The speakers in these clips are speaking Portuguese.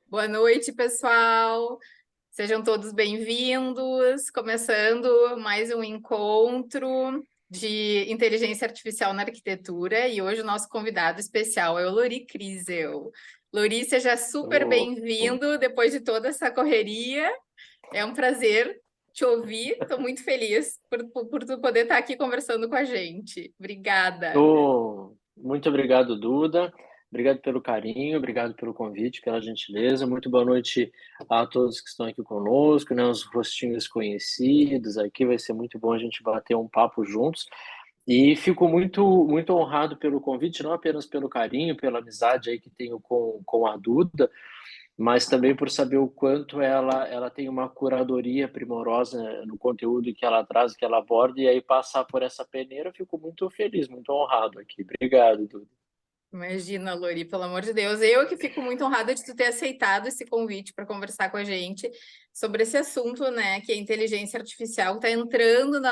Boa noite, pessoal. Sejam todos bem-vindos. Começando mais um encontro de inteligência artificial na arquitetura. E hoje o nosso convidado especial é o Lori Kriesel. Lori, seja super Oh, bem-vindo depois de toda essa correria. É um prazer te ouvir. Estou muito feliz por tu poder estar aqui conversando com a gente. Obrigada. muito obrigado, Duda. Obrigado pelo carinho, obrigado pelo convite, pela gentileza. Muito boa noite a todos que estão aqui conosco, né? Os rostinhos conhecidos aqui. Vai ser muito bom a gente bater um papo juntos. E fico muito honrado pelo convite, não apenas pelo carinho, pela amizade aí que tenho com a Duda, mas também por saber o quanto ela tem uma curadoria primorosa no conteúdo que ela traz, que ela aborda, e aí passar por essa peneira, eu fico muito feliz, muito honrado aqui. Obrigado, Duda. Imagina, Lori, pelo amor de Deus. Eu que fico muito honrada de tu ter aceitado esse convite para conversar com a gente sobre esse assunto, né, que é a inteligência artificial está entrando na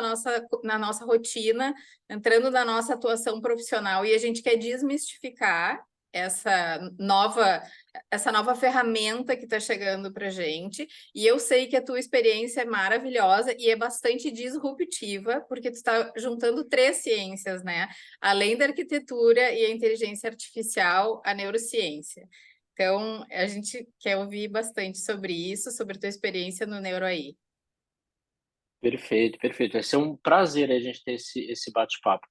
nossa rotina, entrando na nossa atuação profissional e a gente quer desmistificar essa nova essa nova ferramenta que está chegando para a gente. E eu sei que a tua experiência é maravilhosa e é bastante disruptiva, porque tu está juntando três ciências, né? Além da arquitetura e a inteligência artificial, a neurociência. Então, a gente quer ouvir bastante sobre isso, sobre a tua experiência no NeuroAI. Perfeito, perfeito. Vai ser um prazer a gente ter esse bate-papo.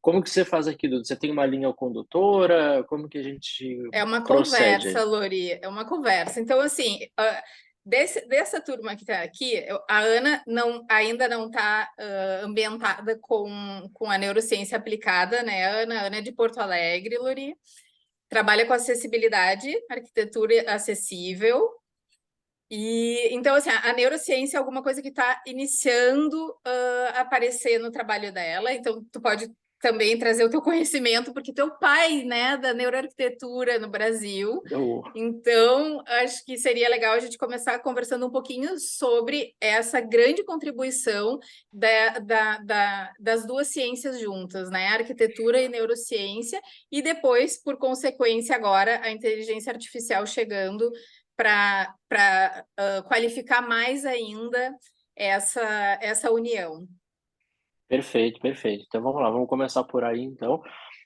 Como que você faz aqui, Duda? Você tem uma linha condutora? Como que a gente É uma procede conversa, aí? Lori, é uma conversa. Então, assim, dessa turma que está aqui, a Ana ainda não está ambientada com a neurociência aplicada, né, Ana? A Ana é de Porto Alegre, Lori. Trabalha com acessibilidade, arquitetura acessível. E então, assim, a neurociência é alguma coisa que está iniciando a aparecer no trabalho dela. Então, tu pode também trazer o teu conhecimento, porque teu pai, né, da neuroarquitetura no Brasil. Eu, Então, acho que seria legal a gente começar conversando um pouquinho sobre essa grande contribuição das duas ciências juntas, né? Arquitetura e neurociência, e depois, por consequência, agora a inteligência artificial chegando para qualificar mais ainda essa união. Perfeito, perfeito. Então vamos lá, vamos começar por aí então.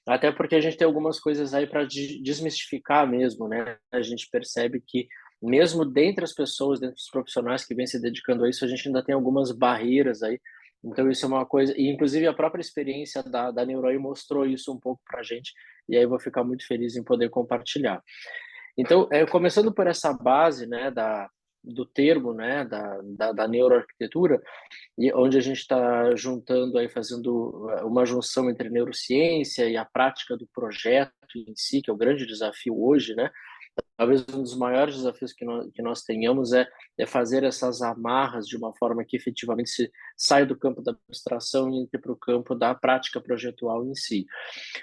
Até porque a gente tem algumas coisas aí para desmistificar mesmo, né? A gente percebe que mesmo dentre as pessoas, dentre os profissionais que vêm se dedicando a isso, a gente ainda tem algumas barreiras aí. Então isso é uma coisa, e inclusive a própria experiência da Neuroi mostrou isso um pouco para a gente, e aí eu vou ficar muito feliz em poder compartilhar. Então, começando por essa base, né, do termo, né, da neuroarquitetura, e onde a gente está juntando aí, fazendo uma junção entre neurociência e a prática do projeto em si, que é o grande desafio hoje, né? Talvez um dos maiores desafios que nós tenhamos é fazer essas amarras de uma forma que efetivamente se sai do campo da abstração e entre para o campo da prática projetual em si.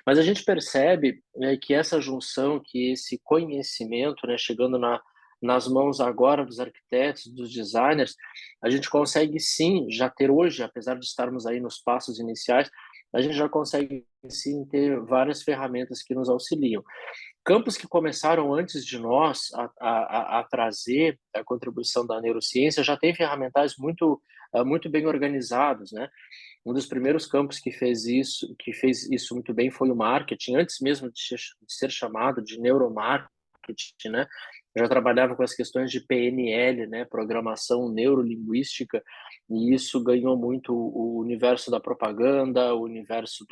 Mas a gente percebe, né, que essa junção, que esse conhecimento, né, chegando nas mãos agora dos arquitetos, dos designers, a gente consegue sim já ter hoje, apesar de estarmos aí nos passos iniciais, a gente já consegue sim ter várias ferramentas que nos auxiliam. Campos que começaram antes de nós a trazer a contribuição da neurociência já tem ferramentais muito bem organizados, né? Um dos primeiros campos que fez isso muito bem foi o marketing, antes mesmo de ser chamado de neuromarketing, né? Eu já trabalhava com as questões de PNL, né? Programação neurolinguística, e isso ganhou muito o universo da propaganda, o universo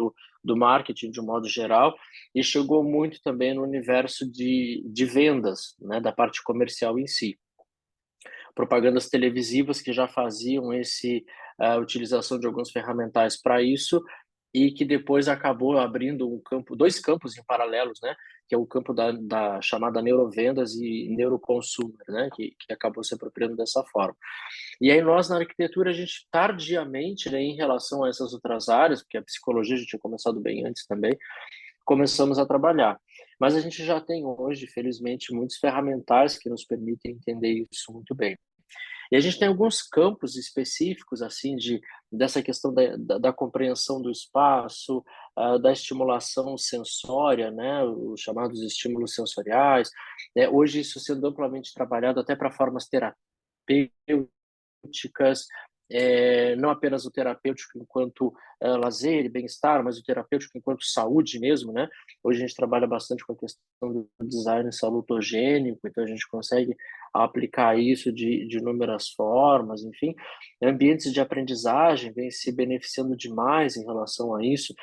do marketing de um modo geral, e chegou muito também no universo de vendas, né? Da parte comercial em si. Propagandas televisivas que já faziam a utilização de alguns ferramentais para isso, e que depois acabou abrindo dois campos em paralelos, né? Que é o campo da chamada neurovendas e neuroconsumer, né? Que acabou se apropriando dessa forma. E aí nós, na arquitetura, a gente tardiamente, né, em relação a essas outras áreas, porque a psicologia a gente tinha começado bem antes também, começamos a trabalhar. Mas a gente já tem hoje, felizmente, muitos ferramentais que nos permitem entender isso muito bem. E a gente tem alguns campos específicos, assim, dessa questão da compreensão do espaço, da estimulação sensória, né, os chamados estímulos sensoriais. Hoje isso sendo amplamente trabalhado até para formas terapêuticas, não apenas o terapêutico enquanto lazer e bem-estar, mas o terapêutico enquanto saúde mesmo, né? Hoje a gente trabalha bastante com a questão do design salutogênico, então a gente consegue aplicar isso de inúmeras formas, enfim. Ambientes de aprendizagem vêm se beneficiando demais em relação a isso.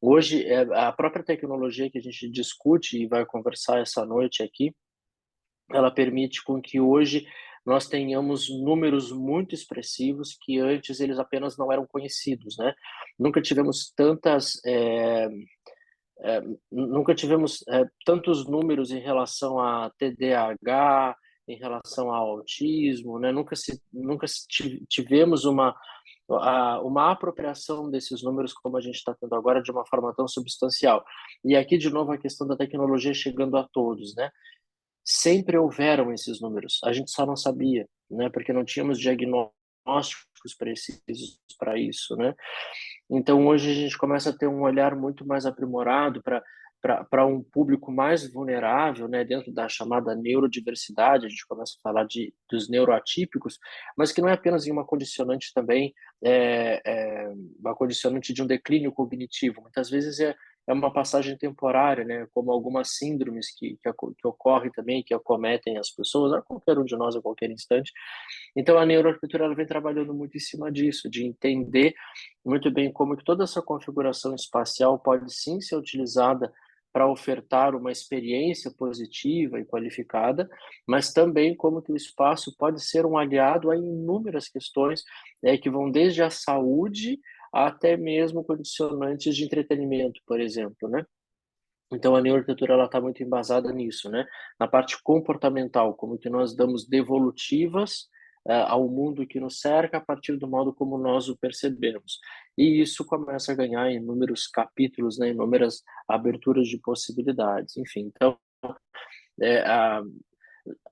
Hoje, a própria tecnologia que a gente discute e vai conversar essa noite aqui, ela permite com que hoje nós tenhamos números muito expressivos que antes eles apenas não eram conhecidos, né? Nunca tivemos nunca tivemos tantos números em relação a TDAH, em relação ao autismo, né? Tivemos uma apropriação desses números como a gente está tendo agora de uma forma tão substancial. E aqui, de novo, a questão da tecnologia chegando a todos, né? Sempre houveram esses números, a gente só não sabia, né? Porque não tínhamos diagnósticos precisos para isso, né? Então hoje a gente começa a ter um olhar muito mais aprimorado para um público mais vulnerável, né, dentro da chamada neurodiversidade, a gente começa a falar dos neuroatípicos, mas que não é apenas em uma condicionante também, uma condicionante de um declínio cognitivo, muitas vezes é uma passagem temporária, né, como algumas síndromes que ocorrem também, que acometem as pessoas, a qualquer um de nós a qualquer instante. Então a neuroarquitetura ela vem trabalhando muito em cima disso, de entender muito bem como que toda essa configuração espacial pode sim ser utilizada para ofertar uma experiência positiva e qualificada, mas também como que o espaço pode ser um aliado a inúmeras questões, que vão desde a saúde até mesmo condicionantes de entretenimento, por exemplo, né? Então a neuroarquitetura ela está muito embasada nisso, né? Na parte comportamental, como que nós damos devolutivas ao mundo que nos cerca a partir do modo como nós o percebemos. E isso começa a ganhar inúmeros capítulos, né? Inúmeras aberturas de possibilidades. Enfim, então é,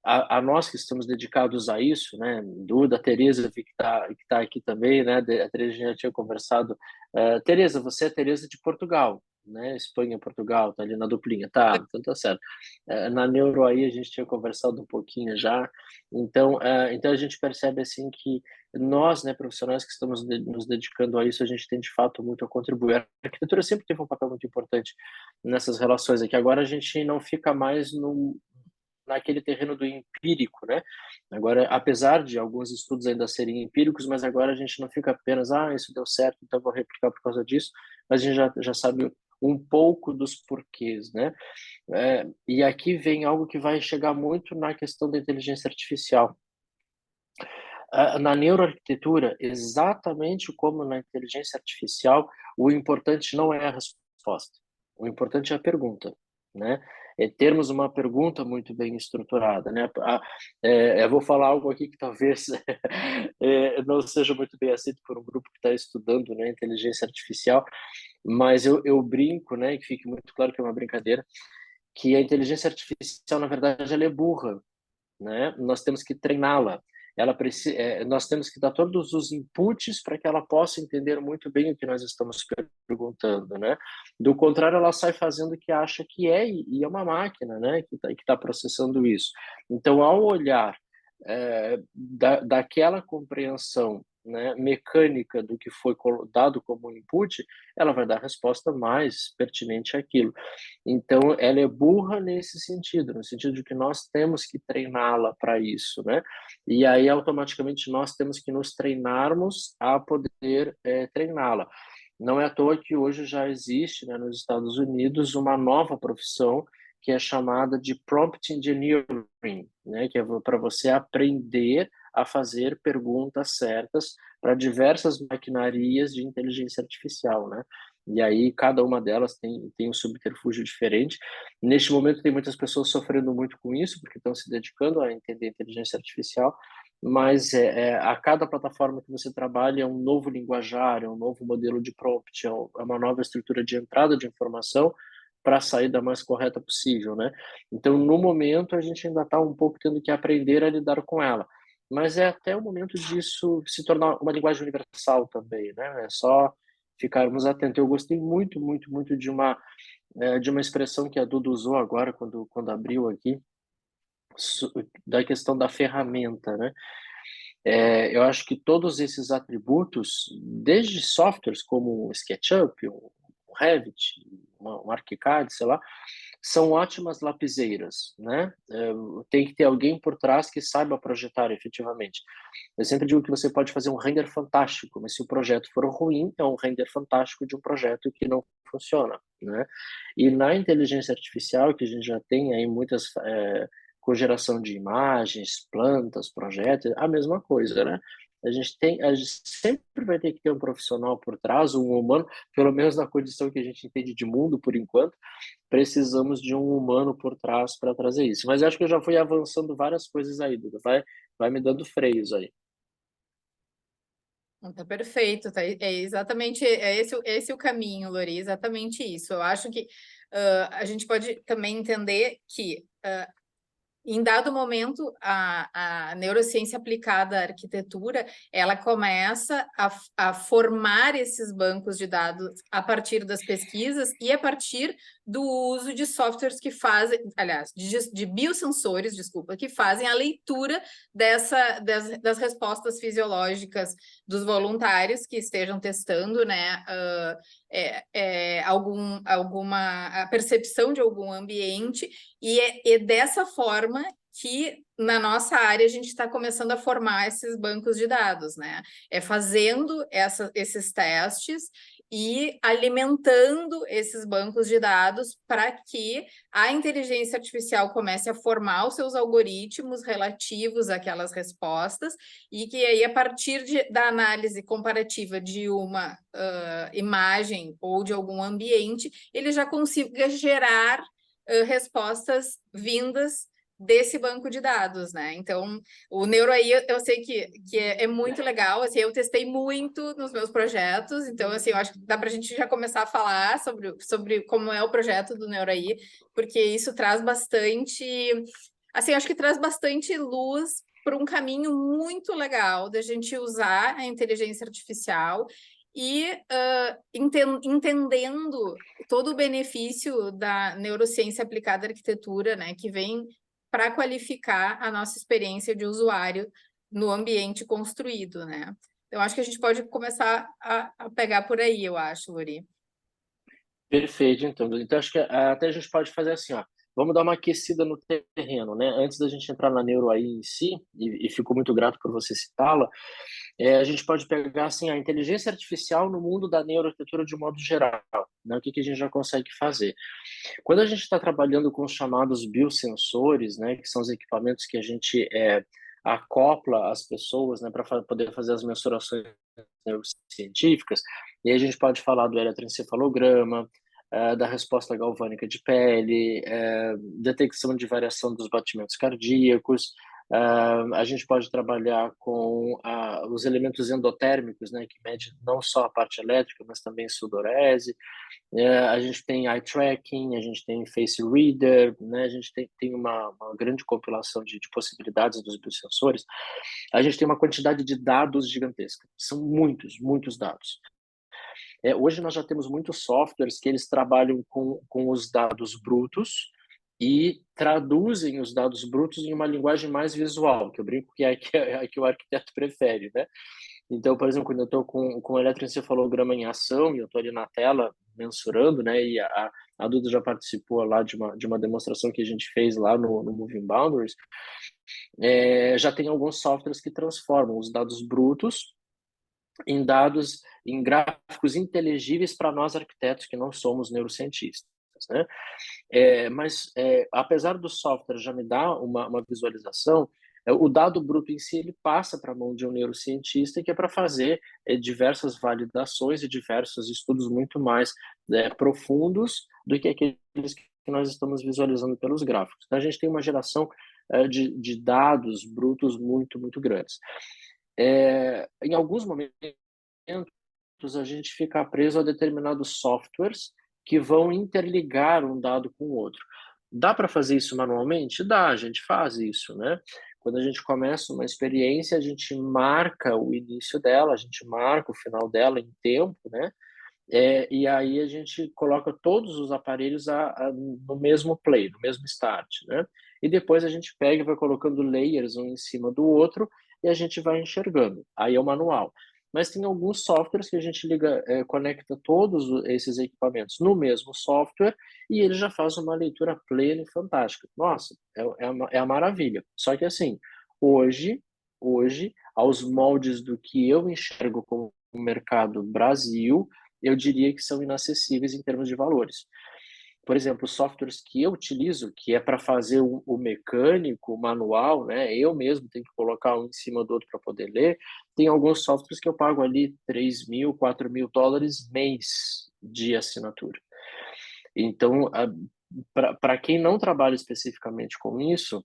a nós que estamos dedicados a isso, né? Duda, Tereza que tá aqui também, né? A Tereza já tinha conversado. Tereza, você é Tereza de Portugal, né? Espanha, Portugal, tá ali na duplinha, tá? Então tá certo. Na Neuro aí a gente tinha conversado um pouquinho já. Então a gente percebe assim que nós, né, profissionais que estamos nos dedicando a isso, a gente tem de fato muito a contribuir. A arquitetura sempre teve um papel muito importante nessas relações aqui. Agora a gente não fica mais naquele terreno do empírico, né? Agora, apesar de alguns estudos ainda serem empíricos, mas agora a gente não fica apenas, isso deu certo, então vou replicar por causa disso, mas a gente já sabe um pouco dos porquês, né? E aqui vem algo que vai chegar muito na questão da inteligência artificial. Na neuroarquitetura, exatamente como na inteligência artificial, o importante não é a resposta, o importante é a pergunta, né? É termos uma pergunta muito bem estruturada, né? Eu vou falar algo aqui que talvez não seja muito bem aceito por um grupo que está estudando, né, inteligência artificial, mas eu brinco, né, que fique muito claro que é uma brincadeira, que a inteligência artificial, na verdade, ela é burra, né? Nós temos que treiná-la. Nós temos que dar todos os inputs para que ela possa entender muito bem o que nós estamos perguntando, né? Do contrário, ela sai fazendo o que acha que é e é uma máquina, né? Que tá processando isso. Então, ao olhar daquela compreensão, né, mecânica do que foi dado como input, ela vai dar a resposta mais pertinente àquilo. Então, ela é burra nesse sentido, no sentido de que nós temos que treiná-la para isso, né? E aí, automaticamente, nós temos que nos treinarmos a poder treiná-la. Não é à toa que hoje já existe, né, nos Estados Unidos, uma nova profissão que é chamada de prompt engineering, né, que é para você aprender a fazer perguntas certas para diversas maquinarias de inteligência artificial, né? E aí cada uma delas tem um subterfúgio diferente. Neste momento tem muitas pessoas sofrendo muito com isso, porque estão se dedicando a entender a inteligência artificial, mas a cada plataforma que você trabalha é um novo linguajar, é um novo modelo de prompt, é uma nova estrutura de entrada de informação para a saída mais correta possível, né? Então, no momento, a gente ainda está um pouco tendo que aprender a lidar com ela. mas é até o momento disso se tornar uma linguagem universal também, né? É só ficarmos atentos. Eu gostei muito, muito, muito de uma expressão que a Duda usou agora quando abriu aqui, da questão da ferramenta, né? Eu acho que todos esses atributos, desde softwares como o SketchUp, o Revit, um ArchiCAD, sei lá, são ótimas lapiseiras, né? Tem que ter alguém por trás que saiba projetar efetivamente. Eu sempre digo que você pode fazer um render fantástico, mas se o projeto for ruim, é um render fantástico de um projeto que não funciona, né? E na inteligência artificial, que a gente já tem aí muitas com geração de imagens, plantas, projetos, a mesma coisa, né? A gente sempre vai ter que ter um profissional por trás, um humano, pelo menos na condição que a gente entende de mundo por enquanto, precisamos de um humano por trás para trazer isso. Mas acho que eu já fui avançando várias coisas aí, Duda. Vai me dando freios aí. Tá perfeito, tá? É exatamente esse o caminho, Lori, exatamente isso. Eu acho que a gente pode também entender que em dado momento, a neurociência aplicada à arquitetura, ela começa a formar esses bancos de dados a partir das pesquisas e a partir do uso de softwares que fazem, aliás, de biosensores, desculpa, que fazem a leitura das respostas fisiológicas dos voluntários que estejam testando, né, alguma a percepção de algum ambiente e dessa forma que na nossa área a gente está começando a formar esses bancos de dados, né? É fazendo esses testes e alimentando esses bancos de dados para que a inteligência artificial comece a formar os seus algoritmos relativos àquelas respostas e que aí, a partir da análise comparativa de uma imagem ou de algum ambiente, ele já consiga gerar respostas vindas desse banco de dados, né? Então, o NeuroAI, eu sei que é muito legal, assim, eu testei muito nos meus projetos, então, assim, eu acho que dá para a gente já começar a falar sobre como é o projeto do NeuroAI, porque isso traz bastante, assim, eu acho que traz bastante luz para um caminho muito legal da gente usar a inteligência artificial e entendendo todo o benefício da neurociência aplicada à arquitetura, né, que vem para qualificar a nossa experiência de usuário no ambiente construído, né? Então, acho que a gente pode começar a pegar por aí, eu acho, Lori. Perfeito, então. Então, acho que até a gente pode fazer assim, ó. Vamos dar uma aquecida no terreno, né? Antes da gente entrar na neuro aí em si, e fico muito grato por você citá-la, a gente pode pegar assim a inteligência artificial no mundo da neuroarquitetura de um modo geral, né? O que a gente já consegue fazer? Quando a gente está trabalhando com os chamados biosensores, né, que são os equipamentos que a gente acopla às pessoas, né, para poder fazer as mensurações neurocientíficas, e aí a gente pode falar do eletroencefalograma, da resposta galvânica de pele, detecção de variação dos batimentos cardíacos. A gente pode trabalhar com os elementos endotérmicos, né, que mede não só a parte elétrica, mas também sudorese. A gente tem eye tracking, a gente tem face reader, né? A gente tem uma grande compilação de possibilidades dos biosensores. A gente tem uma quantidade de dados gigantesca. São muitos, muitos dados. Hoje nós já temos muitos softwares que eles trabalham com os dados brutos e traduzem os dados brutos em uma linguagem mais visual, que eu brinco que é que o arquiteto prefere, né? Então, por exemplo, quando eu estou com o eletroencefalograma em ação e eu estou ali na tela mensurando, né? E a Duda já participou lá de uma demonstração que a gente fez lá no Moving Boundaries. Já tem alguns softwares que transformam os dados brutos em gráficos inteligíveis para nós arquitetos que não somos neurocientistas, né? Mas apesar do software já me dar uma visualização, o dado bruto em si ele passa para a mão de um neurocientista que é para fazer diversas validações e diversos estudos muito mais profundos do que aqueles que nós estamos visualizando pelos gráficos. Então a gente tem uma geração de dados brutos muito, muito grandes. Em alguns momentos a gente fica preso a determinados softwares que vão interligar um dado com o outro. Dá para fazer isso manualmente? Dá, a gente faz isso, né? Quando a gente começa uma experiência, a gente marca o início dela, a gente marca o final dela em tempo, né? E aí a gente coloca todos os aparelhos no mesmo play, no mesmo start, né? E depois a gente pega e vai colocando layers um em cima do outro e a gente vai enxergando. Aí é o manual. Mas tem alguns softwares que a gente conecta todos esses equipamentos no mesmo software e ele já faz uma leitura plena e fantástica. Nossa, é a maravilha. Só que assim, hoje, aos moldes do que eu enxergo como o mercado Brasil, eu diria que são inacessíveis em termos de valores. Por exemplo, os softwares que eu utilizo, que é para fazer o mecânico, o manual, né? Eu mesmo tenho que colocar um em cima do outro para poder ler. Tem alguns softwares que eu pago ali 3 mil, 4 mil dólares mês de assinatura. Então, para quem não trabalha especificamente com isso,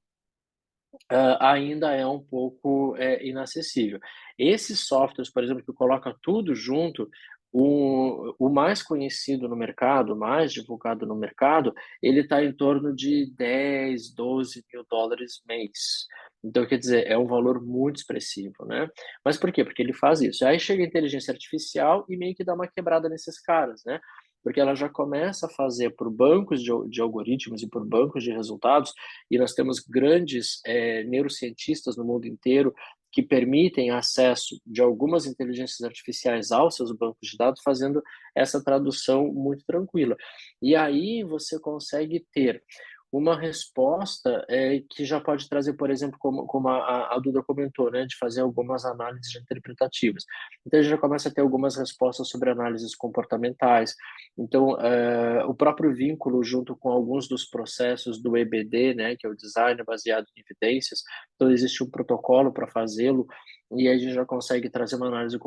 ainda é um pouco inacessível. Esses softwares, por exemplo, que coloca tudo junto, o mais conhecido no mercado, o mais divulgado no mercado, ele está em torno de 10, 12 mil dólares mês. Então, quer dizer, é um valor muito expressivo, né? Mas por quê? Porque ele faz isso. Aí chega a inteligência artificial e meio que dá uma quebrada nesses caras, né? Porque ela já começa a fazer por bancos de algoritmos e por bancos de resultados, e nós temos grandes neurocientistas no mundo inteiro que permitem acesso de algumas inteligências artificiais aos seus bancos de dados, fazendo essa tradução muito tranquila. E aí você consegue ter uma resposta que já pode trazer, por exemplo, como a Duda comentou, né, de fazer algumas análises interpretativas. Então, a gente já começa a ter algumas respostas sobre análises comportamentais. Então, o próprio vínculo junto com alguns dos processos do EBD, né, que é o design baseado em evidências, então existe um protocolo para fazê-lo, e aí a gente já consegue trazer uma análise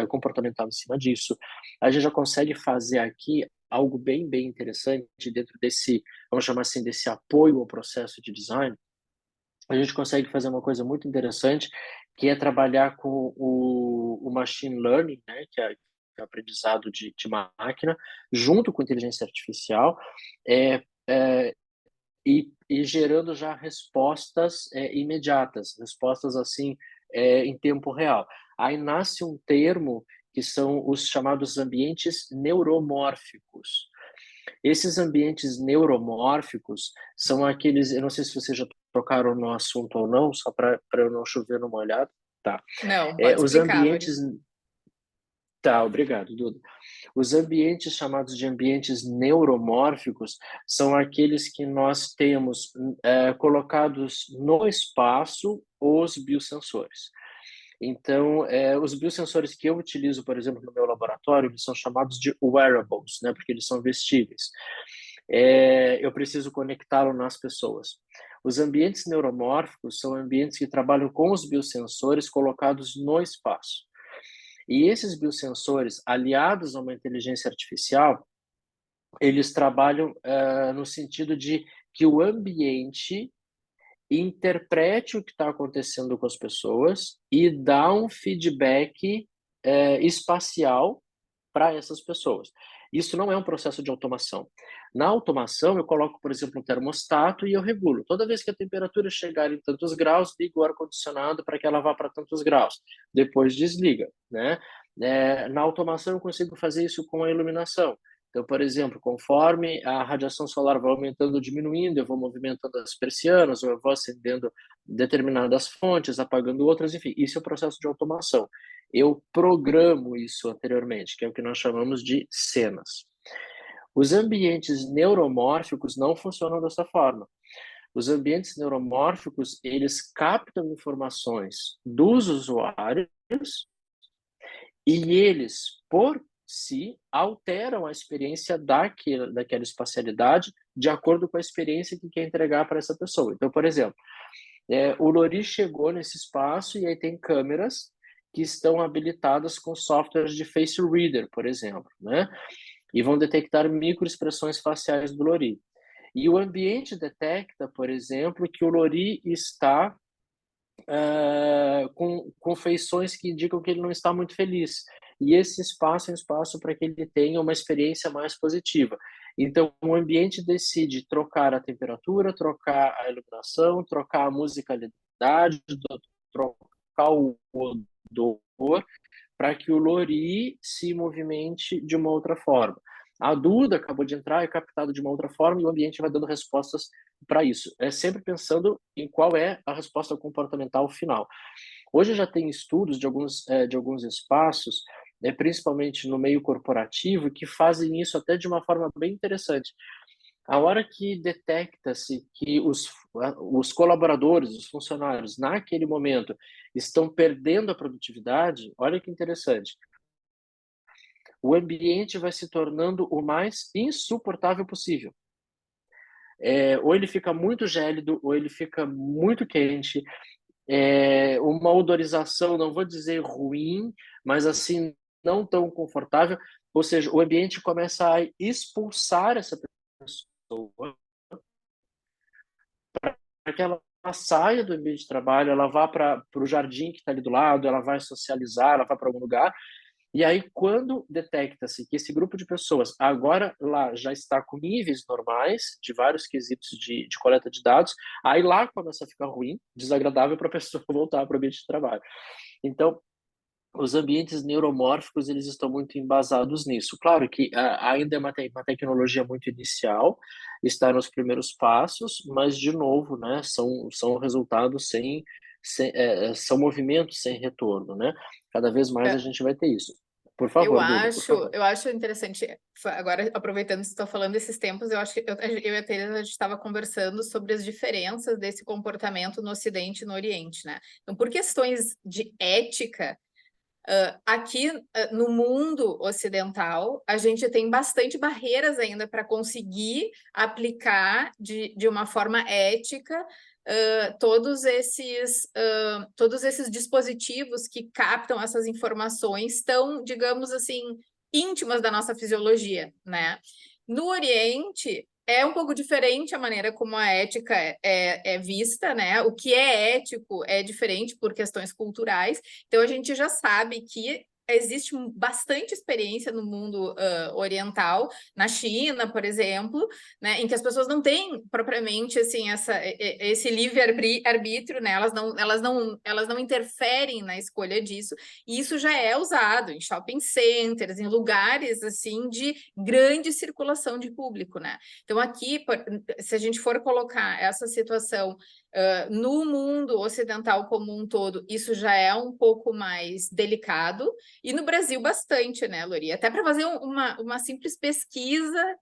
comportamental em cima disso. A gente já consegue fazer aqui algo bem, bem interessante dentro desse, vamos chamar assim, desse apoio ao processo de design. A gente consegue fazer uma coisa muito interessante, que é trabalhar com o machine learning, né, que é aprendizado de máquina, junto com inteligência artificial, é, é, e gerando já respostas imediatas, respostas assim em tempo real. Aí nasce um termo que são os chamados ambientes neuromórficos. Esses ambientes neuromórficos são aqueles, eu não sei se vocês já tocaram no assunto ou não, só para eu não chover no molhado, tá? Não, pode Os explicar, Lori. ambientes, tá, obrigado, Duda. Os ambientes chamados de ambientes neuromórficos são aqueles que nós temos colocados no espaço os biosensores. Então, os biosensores que eu utilizo, por exemplo, no meu laboratório, eles são chamados de wearables, né, porque eles são vestíveis. Eu preciso conectá-lo nas pessoas. Os ambientes neuromórficos são ambientes que trabalham com os biosensores colocados no espaço. E esses biosensores, aliados a uma inteligência artificial, eles trabalham no sentido de que o ambiente interprete o que está acontecendo com as pessoas e dá um feedback espacial para essas pessoas. Isso não é um processo de automação. Na automação, eu coloco, por exemplo, um termostato e eu regulo. Toda vez que a temperatura chegar em tantos graus, ligo o ar-condicionado para que ela vá para tantos graus. Depois desliga, né? Na automação, eu consigo fazer isso com a iluminação. Então, por exemplo, conforme a radiação solar vai aumentando ou diminuindo, eu vou movimentando as persianas, ou eu vou acendendo determinadas fontes, apagando outras, enfim, isso é o processo de automação. Eu programo isso anteriormente, que é o que nós chamamos de cenas. Os ambientes neuromórficos não funcionam dessa forma. Os ambientes neuromórficos, eles captam informações dos usuários e eles, por si, alteram a experiência daquela espacialidade de acordo com a experiência que quer entregar para essa pessoa. Então, por exemplo, o Lori chegou nesse espaço e aí tem câmeras que estão habilitadas com softwares de face reader, por exemplo, né? E vão detectar microexpressões faciais do Lori. E o ambiente detecta, por exemplo, que o Lori está com feições que indicam que ele não está muito feliz. e esse espaço é um espaço para que ele tenha uma experiência mais positiva. Então, o ambiente decide trocar a temperatura, trocar a iluminação, trocar a musicalidade, trocar o odor, para que o Lori se movimente de uma outra forma. A Duda acabou de entrar, é captado de uma outra forma e o ambiente vai dando respostas para isso. É sempre pensando em qual é a resposta comportamental final. Hoje já tem estudos de alguns espaços, principalmente no meio corporativo, que fazem isso até de uma forma bem interessante. A hora que detecta-se que os colaboradores, os funcionários, naquele momento, estão perdendo a produtividade, olha que interessante. O ambiente vai se tornando o mais insuportável possível. Ou ele fica muito gélido, ou ele fica muito quente, uma odorização, não vou dizer ruim, mas assim, não tão confortável. Ou seja, o ambiente começa a expulsar essa pessoa para que ela saia do ambiente de trabalho, ela vá para o jardim que está ali do lado, ela vai socializar, ela vai para algum lugar. E aí, quando detecta-se que esse grupo de pessoas agora lá já está com níveis normais de vários quesitos de coleta de dados, aí lá começa a ficar ruim, desagradável para a pessoa voltar para o ambiente de trabalho. Então, os ambientes neuromórficos, eles estão muito embasados nisso. Claro que ainda é uma tecnologia muito inicial, está nos primeiros passos, mas, de novo, né, são resultados são movimentos sem retorno, né? Cada vez mais a gente vai ter isso. Por favor, Duda, por favor. Eu acho interessante, agora aproveitando que você está falando desses tempos, eu acho que eu e a Teresa, a gente estava conversando sobre as diferenças desse comportamento no Ocidente e no Oriente, né? Então, por questões de ética, aqui no mundo ocidental, a gente tem bastante barreiras ainda para conseguir aplicar de uma forma ética todos esses dispositivos que captam essas informações tão, digamos assim, íntimas da nossa fisiologia, né? No Oriente, é um pouco diferente a maneira como a ética é vista, né? O que é ético é diferente por questões culturais. Então, a gente já sabe que existe bastante experiência no mundo oriental, na China, por exemplo, né, em que as pessoas não têm propriamente assim, esse livre-arbítrio, né? Elas não interferem na escolha disso, e isso já é usado em shopping centers, em lugares assim de grande circulação de público, né? Então, aqui, se a gente for colocar essa situação no mundo ocidental como um todo, isso já é um pouco mais delicado, e no Brasil bastante, né, Lori? Até para fazer uma simples pesquisa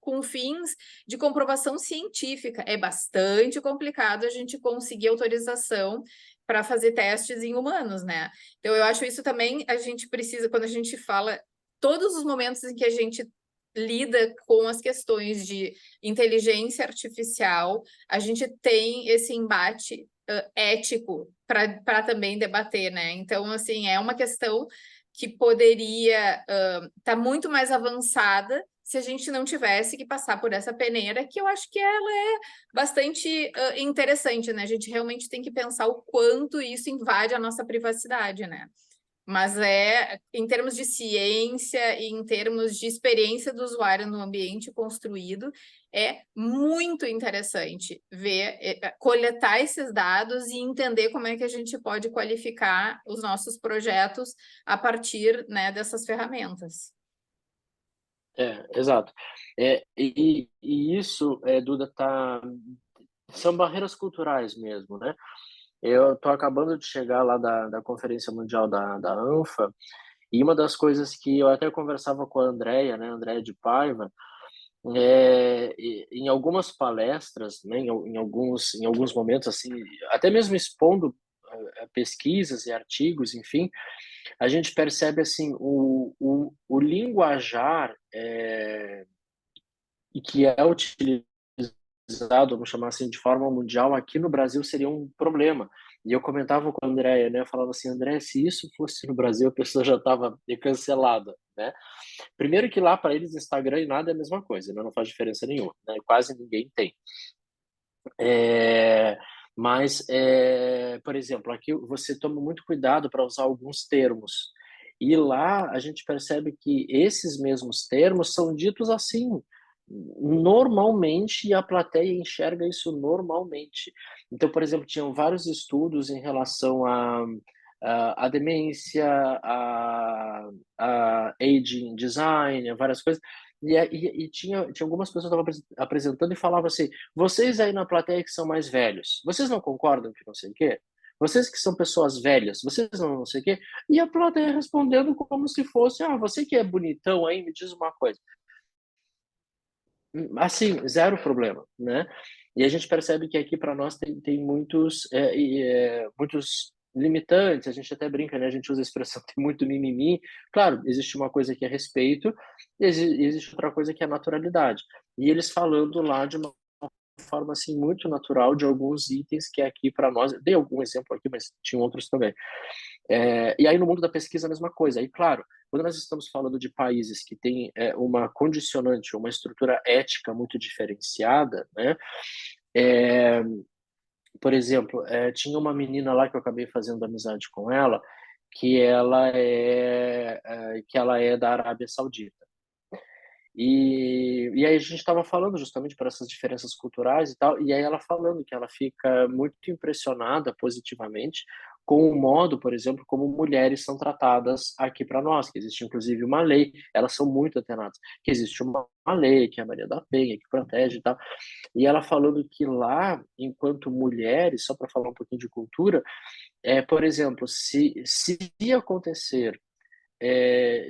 com fins de comprovação científica, é bastante complicado a gente conseguir autorização para fazer testes em humanos, né? Então, eu acho isso também, a gente precisa, quando a gente fala, todos os momentos em que a gente lida com as questões de inteligência artificial, a gente tem esse embate ético para também debater, né? Então, assim, é uma questão que poderia estar muito mais avançada se a gente não tivesse que passar por essa peneira, que eu acho que ela é bastante interessante, né? A gente realmente tem que pensar o quanto isso invade a nossa privacidade, né? Mas em termos de ciência e em termos de experiência do usuário no ambiente construído, é muito interessante ver, coletar esses dados e entender como é que a gente pode qualificar os nossos projetos a partir, né, dessas ferramentas. Exato. E isso, Duda, são barreiras culturais mesmo, né? Eu estou acabando de chegar lá da Conferência Mundial da ANFA, e uma das coisas que eu até conversava com a Andrea, né, Andrea de Paiva, em algumas palestras, né, em alguns momentos, assim, até mesmo expondo pesquisas e artigos, enfim, a gente percebe assim o linguajar e que é utilizado, vamos chamar assim, de forma mundial, aqui no Brasil seria um problema. E eu comentava com a Andréia, né? Eu falava assim, André, se isso fosse no Brasil, a pessoa já estava cancelada, né? Primeiro que lá para eles Instagram e nada é a mesma coisa, né? Não faz diferença nenhuma, né? Quase ninguém tem. Mas, por exemplo, aqui você toma muito cuidado para usar alguns termos. E lá a gente percebe que esses mesmos termos são ditos assim, normalmente, e a plateia enxerga isso normalmente. Então, por exemplo, tinham vários estudos em relação a demência, a aging design, a várias coisas, e tinha algumas pessoas que estavam apresentando e falavam assim: vocês aí na plateia que são mais velhos, vocês não concordam que não sei o quê? Vocês que são pessoas velhas, vocês não sei o quê? E a plateia respondendo como se fosse: ah, você que é bonitão aí, me diz uma coisa. Assim, zero problema, né? E a gente percebe que aqui para nós tem muitos limitantes, a gente até brinca, né? A gente usa a expressão tem muito mimimi. Claro, existe uma coisa que é respeito, e existe outra coisa que é naturalidade. E eles falando lá de uma forma assim muito natural de alguns itens que é aqui para nós, dei algum exemplo aqui, mas tinha outros também. E aí no mundo da pesquisa a mesma coisa. Aí, claro, quando nós estamos falando de países que têm uma condicionante, uma estrutura ética muito diferenciada, né? É, por exemplo, tinha uma menina lá que eu acabei fazendo amizade com ela, que ela é da Arábia Saudita. E aí a gente estava falando justamente por essas diferenças culturais e tal, e aí ela falando que ela fica muito impressionada positivamente com o modo, por exemplo, como mulheres são tratadas aqui para nós, que existe inclusive uma lei, elas são muito atenadas, que existe uma lei, que é a Maria da Penha, que protege e tal, e ela falando que lá, enquanto mulheres, só para falar um pouquinho de cultura, por exemplo, se acontecer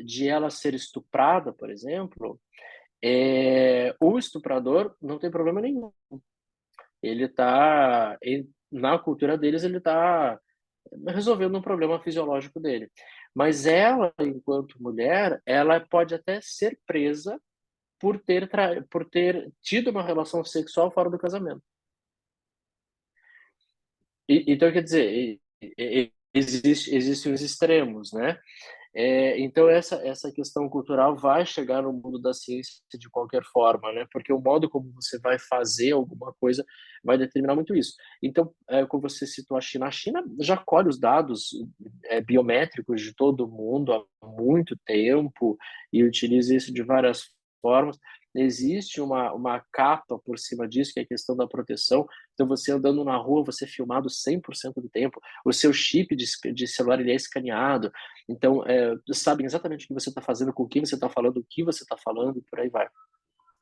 de ela ser estuprada, por exemplo, o estuprador não tem problema nenhum. Ele está, na cultura deles, ele está resolvendo um problema fisiológico dele. Mas ela, enquanto mulher, ela pode até ser presa por ter tido uma relação sexual fora do casamento. Então, quer dizer, existem os extremos, né? Então essa questão cultural vai chegar no mundo da ciência de qualquer forma, né? Porque o modo como você vai fazer alguma coisa vai determinar muito isso. Então, como você citou a China já colhe os dados biométricos de todo mundo há muito tempo e utiliza isso de várias formas. Existe uma capa por cima disso, que é a questão da proteção. Então, você andando na rua, você é filmado 100% do tempo. O seu chip de celular ele é escaneado. Então, sabem exatamente o que você está fazendo, com quem você está falando, o que você está falando e por aí vai.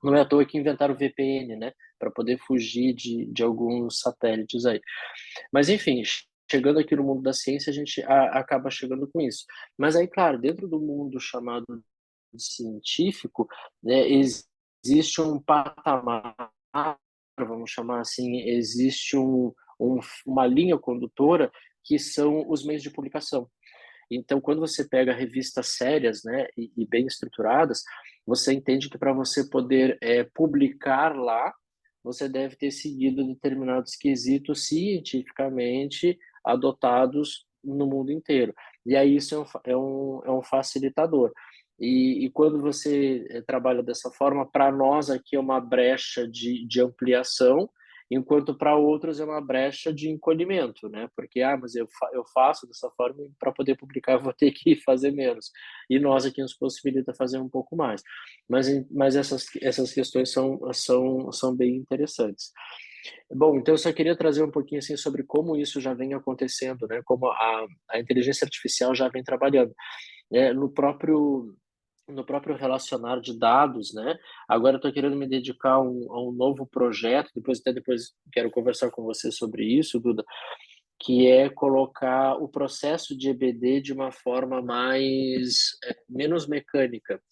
Não é à toa que inventaram o VPN, né? Para poder fugir de alguns satélites aí. Mas, enfim, chegando aqui no mundo da ciência, a gente acaba chegando com isso. Mas aí, claro, dentro do mundo chamado científico, né, existe um patamar, vamos chamar assim, existe uma linha condutora que são os meios de publicação. Então, quando você pega revistas sérias, né, e bem estruturadas, você entende que para você poder publicar lá, você deve ter seguido determinados quesitos cientificamente adotados no mundo inteiro. E aí isso é um facilitador. E quando você trabalha dessa forma, para nós aqui é uma brecha de ampliação, enquanto para outros é uma brecha de encolhimento, né? Porque, mas eu faço dessa forma e para poder publicar eu vou ter que fazer menos. E nós aqui nos possibilita fazer um pouco mais. Mas essas questões são bem interessantes. Bom, então eu só queria trazer um pouquinho assim sobre como isso já vem acontecendo, né? Como a inteligência artificial já vem trabalhando. No próprio relacionar de dados, né? Agora eu estou querendo me dedicar a um novo projeto, depois quero conversar com você sobre isso, Duda, que é colocar o processo de EBD de uma forma menos mecânica.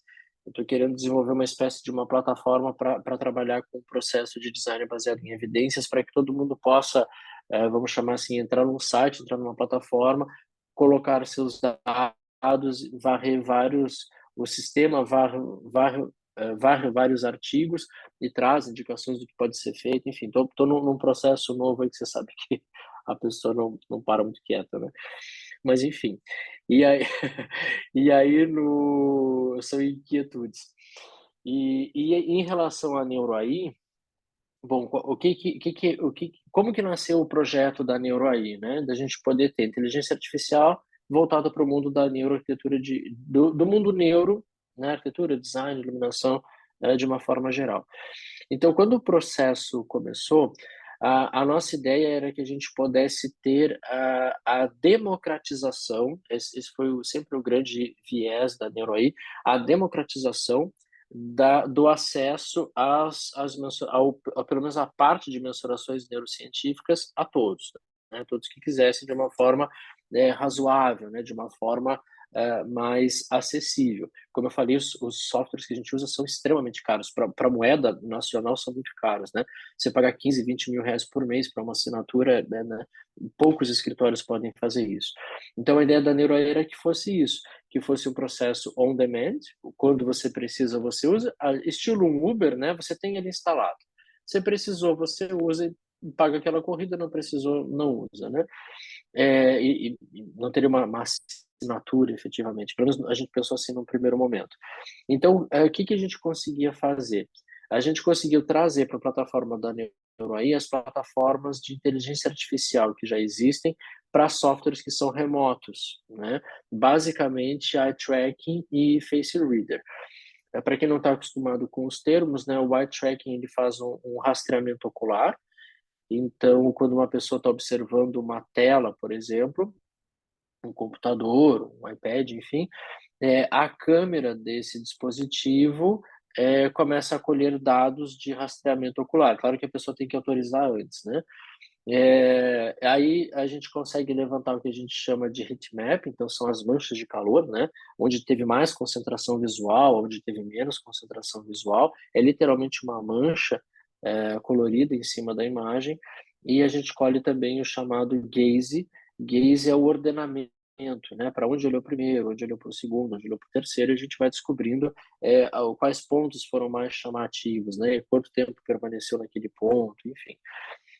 Eu estou querendo desenvolver uma espécie de uma plataforma para trabalhar com o processo de design baseado em evidências, para que todo mundo possa, vamos chamar assim, entrar num site, entrar numa plataforma, colocar seus dados, varrer o sistema varre vários artigos e traz indicações do que pode ser feito. Enfim, estou num processo novo aí que você sabe que a pessoa não para muito quieta, né? Mas enfim, e aí, e aí são inquietudes. E em relação à NeuroAI, bom, como que nasceu o projeto da NeuroAI, né? Da gente poder ter inteligência artificial voltado para o mundo da neuroarquitetura, do mundo neuro, né, arquitetura, design, iluminação, de uma forma geral. Então, quando o processo começou, a nossa ideia era que a gente pudesse ter a democratização, esse foi sempre o grande viés da NeuroAI, a democratização do acesso pelo menos a parte de mensurações neurocientíficas a todos, né? Todos que quisessem de uma forma razoável, né? De uma forma mais acessível. Como eu falei, os softwares que a gente usa são extremamente caros. Para moeda nacional, são muito caros, né? Você pagar 15, 20 mil reais por mês para uma assinatura, né? Poucos escritórios podem fazer isso. Então, a ideia da NeuroAI era que fosse isso, que fosse um processo on demand, quando você precisa, você usa, estilo um Uber, né? Você tem ele instalado. Você precisou, você usa e paga aquela corrida, não precisou, não usa, né? E não teria uma assinatura, efetivamente. Pelo menos a gente pensou assim num primeiro momento. Então, o que a gente conseguia fazer? A gente conseguiu trazer para a plataforma da NeuroAI as plataformas de inteligência artificial que já existem para softwares que são remotos, né? Basicamente, eye tracking e face reader. Para quem não está acostumado com os termos, né, o eye tracking ele faz um rastreamento ocular. Então, quando uma pessoa está observando uma tela, por exemplo, um computador, um iPad, enfim, a câmera desse dispositivo começa a colher dados de rastreamento ocular. Claro que a pessoa tem que autorizar antes, né? Aí a gente consegue levantar o que a gente chama de heatmap, então são as manchas de calor, né? Onde teve mais concentração visual, onde teve menos concentração visual. É literalmente uma mancha colorida em cima da imagem. E a gente colhe também o chamado gaze. Gaze é o ordenamento, né? Para onde olhou primeiro, onde olhou para o segundo, onde olhou para o terceiro, e a gente vai descobrindo quais pontos foram mais chamativos, né? Quanto tempo permaneceu naquele ponto, enfim.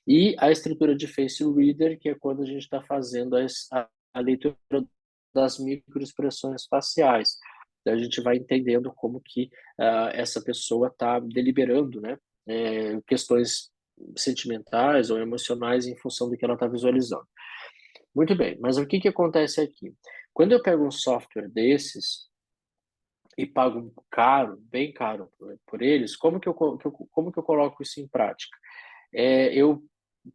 E a estrutura de face reader, que é quando a gente está fazendo a leitura das microexpressões faciais. Então, a gente vai entendendo como que essa pessoa está deliberando, né, questões sentimentais ou emocionais em função do que ela está visualizando. Muito bem, mas o que acontece aqui? Quando eu pego um software desses e pago caro, bem caro por eles, como que eu coloco isso em prática? Eu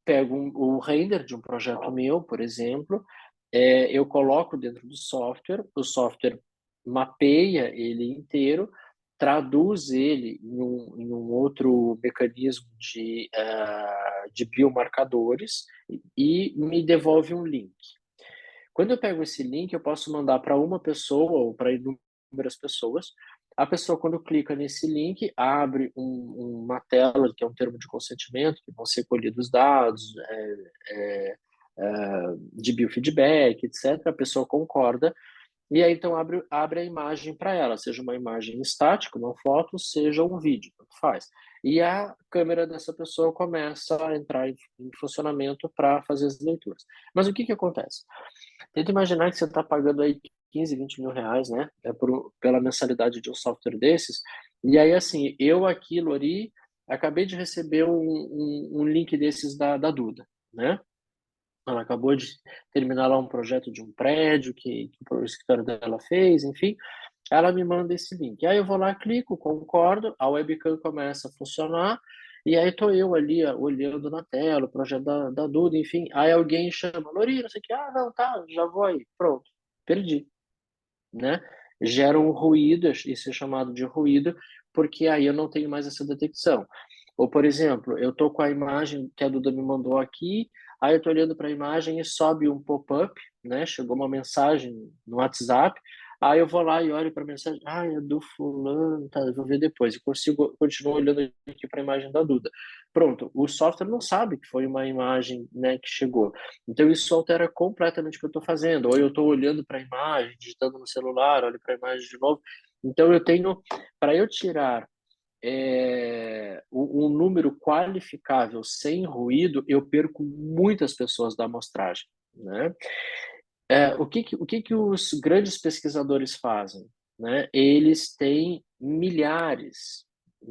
pego o render de um projeto meu, por exemplo, eu coloco dentro do software, o software mapeia ele inteiro, traduz ele em um outro mecanismo de biomarcadores e me devolve um link. Quando eu pego esse link, eu posso mandar para uma pessoa ou para inúmeras pessoas. A pessoa, quando clica nesse link, abre uma tela que é um termo de consentimento, que vão ser colhidos dados de biofeedback, etc. A pessoa concorda e aí, então, abre a imagem para ela, seja uma imagem estática, uma foto, seja um vídeo, tanto faz. E a câmera dessa pessoa começa a entrar em funcionamento para fazer as leituras. Mas o que acontece? Tenta imaginar que você está pagando aí 15, 20 mil reais, né? Pela mensalidade de um software desses. E aí, assim, eu aqui, Lori, acabei de receber um link desses da Duda, né? Ela acabou de terminar lá um projeto de um prédio que o escritório dela fez, enfim. Ela me manda esse link. Aí eu vou lá, clico, concordo, a webcam começa a funcionar, e aí tô eu ali olhando na tela o projeto da Duda, enfim. Aí alguém chama, Lori, não sei o que, não, tá, já vou aí, pronto, perdi, né? Gera um ruído, isso é chamado de ruído, porque aí eu não tenho mais essa detecção. Ou, por exemplo, eu tô com a imagem que a Duda me mandou aqui, aí eu tô olhando para a imagem e sobe um pop-up, né? Chegou uma mensagem no WhatsApp, aí eu vou lá e olho para a mensagem, é do fulano, tá, eu vou ver depois. Eu continuo olhando aqui para a imagem da Duda. Pronto, o software não sabe que foi uma imagem, né, que chegou. Então isso altera completamente o que eu estou fazendo. Ou eu estou olhando para a imagem, digitando no celular, olho para a imagem de novo. Então eu tenho, para eu tirar um número qualificável sem ruído, eu perco muitas pessoas da amostragem, né? O que os grandes pesquisadores fazem, né? Eles têm milhares,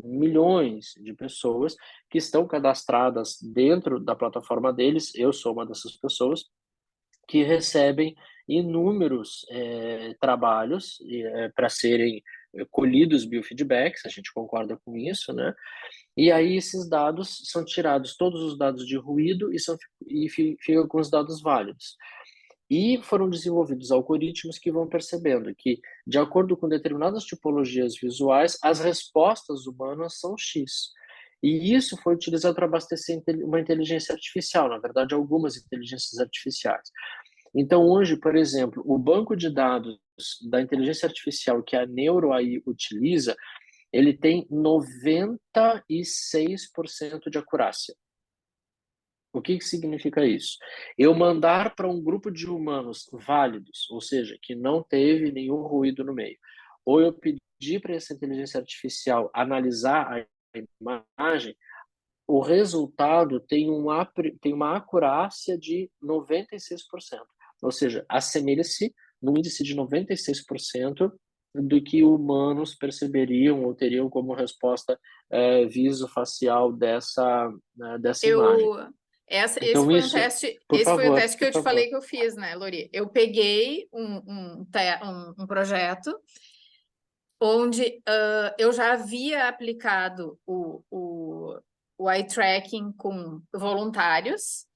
milhões de pessoas que estão cadastradas dentro da plataforma deles. Eu sou uma dessas pessoas que recebem inúmeros trabalhos para serem colhidos biofeedbacks, a gente concorda com isso, né? E aí esses dados são tirados, todos os dados de ruído, e ficam com os dados válidos. E foram desenvolvidos algoritmos que vão percebendo que, de acordo com determinadas tipologias visuais, as respostas humanas são X. E isso foi utilizado para abastecer uma inteligência artificial, na verdade, algumas inteligências artificiais. Então, hoje, por exemplo, o banco de dados da inteligência artificial que a NeuroAI utiliza, ele tem 96% de acurácia. O que significa isso? Eu mandar para um grupo de humanos válidos, ou seja, que não teve nenhum ruído no meio, ou eu pedir para essa inteligência artificial analisar a imagem, o resultado tem uma acurácia de 96%. Ou seja, assemelha-se no índice de 96% do que humanos perceberiam ou teriam como resposta visofacial dessa imagem. Esse Então, foi um isso, teste, por favor, que por eu te favor. falei que eu fiz, né, Lori? Eu peguei um projeto onde eu já havia aplicado o eye tracking com voluntários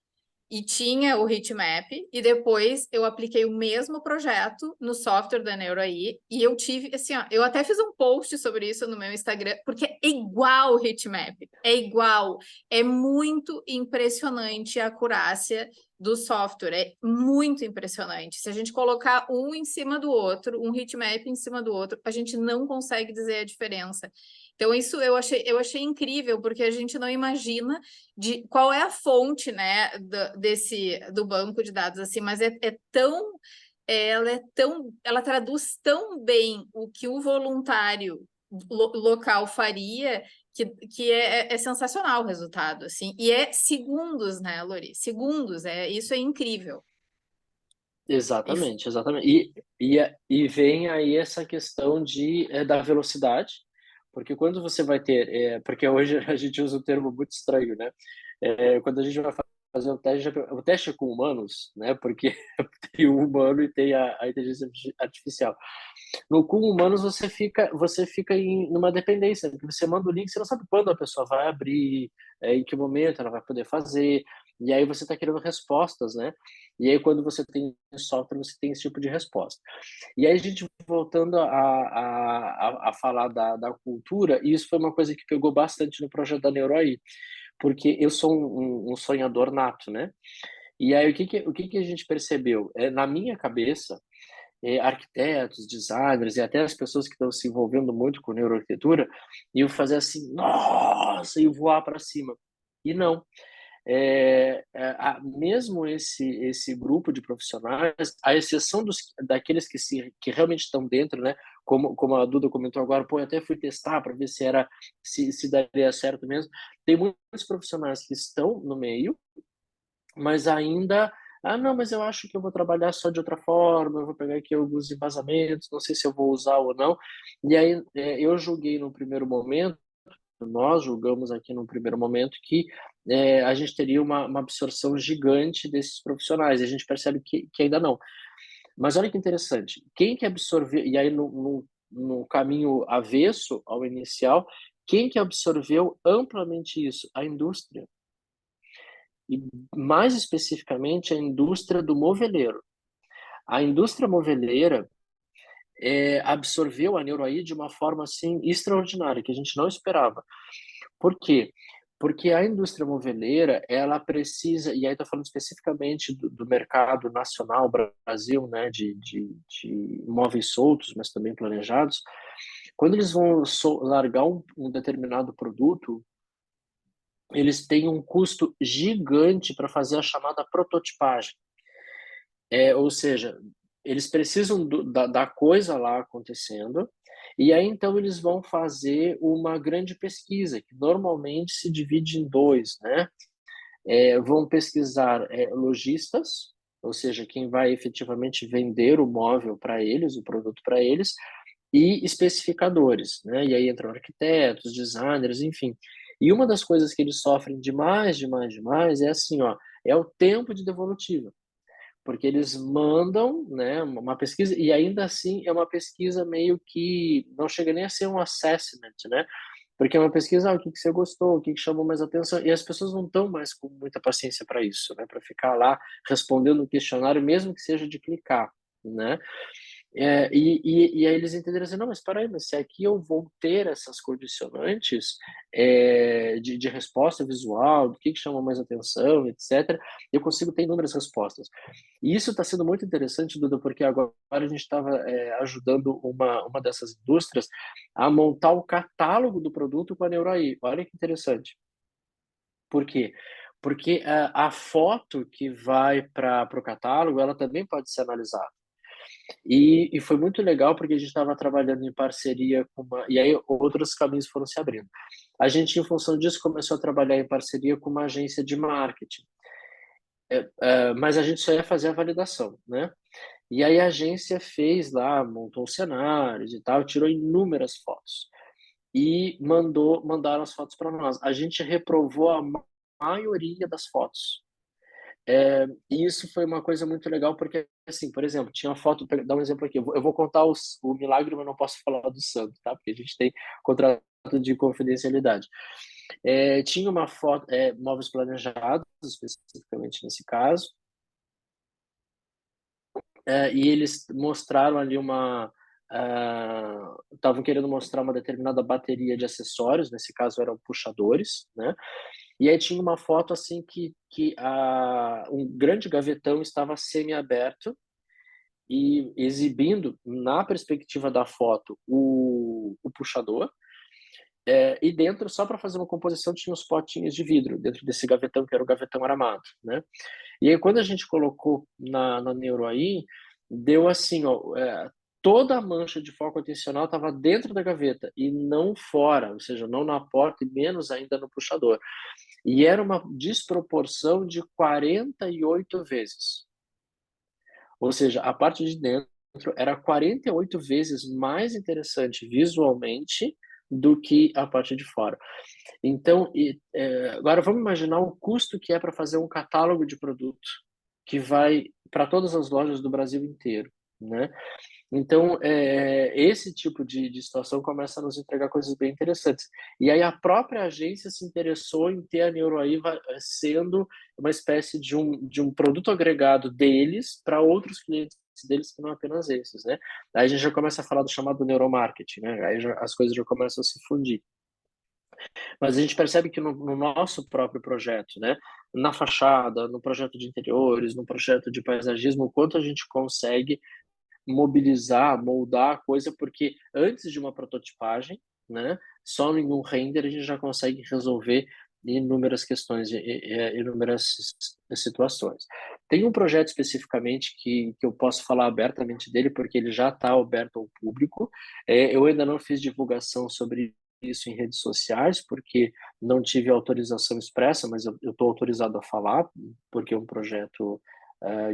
e tinha o heatmap, e depois eu apliquei o mesmo projeto no software da NeuroAI, e eu tive, assim, ó, eu até fiz um post sobre isso no meu Instagram, porque é igual o heatmap, é igual, é muito impressionante a acurácia do software, é muito impressionante. Se a gente colocar um em cima do outro, um heatmap em cima do outro, a gente não consegue dizer a diferença. Então, isso eu achei incrível, porque a gente não imagina de qual é a fonte, né, do banco de dados, assim, mas ela traduz tão bem o que o voluntário local faria, que é sensacional o resultado, assim, e é segundos, né, Lori? Segundos, isso é incrível. Exatamente, exatamente. E vem aí essa questão da velocidade, porque quando você vai ter, porque hoje a gente usa um termo muito estranho, né? Quando a gente vai fazer o teste é com humanos, né? Porque tem o humano e tem a inteligência artificial. No com humanos você fica numa dependência, porque você manda o link, você não sabe quando a pessoa vai abrir, em que momento ela vai poder fazer, e aí você está querendo respostas, né? E aí quando você tem software, você tem esse tipo de resposta. E aí a gente voltando a falar da cultura, e isso foi uma coisa que pegou bastante no projeto da NeuroAI, porque eu sou um sonhador nato, né? E aí o que a gente percebeu? Na minha cabeça, arquitetos, designers e até as pessoas que estão se envolvendo muito com neuroarquitetura iam fazer assim, nossa, e voar para cima. E não. Mesmo esse grupo de profissionais, à exceção daqueles que realmente estão dentro, né? Como a Duda comentou agora, pô, eu até fui testar para ver se daria certo mesmo. Tem muitos profissionais que estão no meio, mas ainda, não, mas eu acho que eu vou trabalhar só de outra forma, eu vou pegar aqui alguns embasamentos, não sei se eu vou usar ou não. E aí eu julguei no primeiro momento, nós julgamos aqui no primeiro momento que a gente teria uma absorção gigante desses profissionais, e a gente percebe que ainda não. Mas olha que interessante, quem que absorveu, e aí no caminho avesso ao inicial, quem que absorveu amplamente isso? A indústria. E mais especificamente a indústria do moveleiro. A indústria moveleira absorveu a NeuroAI de uma forma assim extraordinária, que a gente não esperava. Por quê? Porque a indústria moveleira, ela precisa, e aí estou falando especificamente do mercado nacional, Brasil, né, de imóveis soltos, mas também planejados, quando eles vão largar um determinado produto, eles têm um custo gigante para fazer a chamada prototipagem. Ou seja, eles precisam da coisa lá acontecendo, e aí então eles vão fazer uma grande pesquisa, que normalmente se divide em dois, né? Vão pesquisar lojistas, ou seja, quem vai efetivamente vender o móvel para eles, o produto para eles, e especificadores, né? E aí entram arquitetos, designers, enfim. E uma das coisas que eles sofrem demais é assim, ó, é o tempo de devolutiva. porque eles mandam, né, uma pesquisa, e ainda assim é uma pesquisa meio que não chega nem a ser um assessment, né? Porque é uma pesquisa, o que que você gostou, o que que chamou mais atenção, e as pessoas não estão mais com muita paciência para isso, né? Para ficar lá respondendo o questionário, mesmo que seja de clicar, né? E aí eles entenderam assim, não, mas espera aí, mas se aqui eu vou ter essas condicionantes de resposta visual, do que chama mais atenção, etc., eu consigo ter inúmeras respostas. E isso está sendo muito interessante, Duda, porque agora a gente estava ajudando uma dessas indústrias a montar o catálogo do produto com a NeuroAI. Olha que interessante. Por quê? Porque a foto que vai para o catálogo, ela também pode ser analisada. E foi muito legal porque a gente estava trabalhando em parceria com uma. E aí outros caminhos foram se abrindo. A gente, em função disso, começou a trabalhar em parceria com uma agência de marketing. Mas a gente só ia fazer a validação, né? E aí a agência fez lá, montou cenários e tal, tirou inúmeras fotos. E mandaram as fotos para nós. A gente reprovou a maioria das fotos. E isso foi uma coisa muito legal, porque, assim, por exemplo, tinha uma foto, dar um exemplo aqui, eu vou contar o milagre, mas não posso falar do santo, tá? Porque a gente tem contrato de confidencialidade. Tinha uma foto, móveis planejados, especificamente nesse caso, e eles mostraram ali estavam querendo mostrar uma determinada bateria de acessórios, nesse caso eram puxadores, né? E aí tinha uma foto assim que um grande gavetão estava semi-aberto e exibindo na perspectiva da foto o puxador, e dentro, só para fazer uma composição, tinha os potinhos de vidro dentro desse gavetão, que era o gavetão armado, né? E aí quando a gente colocou na NeuroAI, deu assim, ó, toda a mancha de foco atencional estava dentro da gaveta e não fora, ou seja, não na porta e menos ainda no puxador. E era uma desproporção de 48 vezes. Ou seja, a parte de dentro era 48 vezes mais interessante visualmente do que a parte de fora. Então, agora vamos imaginar o custo que é para fazer um catálogo de produto que vai para todas as lojas do Brasil inteiro, né? Então, esse tipo de situação começa a nos entregar coisas bem interessantes. E aí a própria agência se interessou em ter a NeuroAI sendo uma espécie de um produto agregado deles para outros clientes deles que não apenas esses, né? Aí a gente já começa a falar do chamado neuromarketing, né? Aí as coisas já começam a se fundir. Mas a gente percebe que no nosso próprio projeto, né? Na fachada, no projeto de interiores, no projeto de paisagismo, o quanto a gente consegue mobilizar, moldar a coisa, porque antes de uma prototipagem, né, só em um render a gente já consegue resolver inúmeras questões, inúmeras situações. Tem um projeto especificamente que eu posso falar abertamente dele, porque ele já está aberto ao público. Eu ainda não fiz divulgação sobre isso em redes sociais, porque não tive autorização expressa, mas eu estou autorizado a falar, porque é um projeto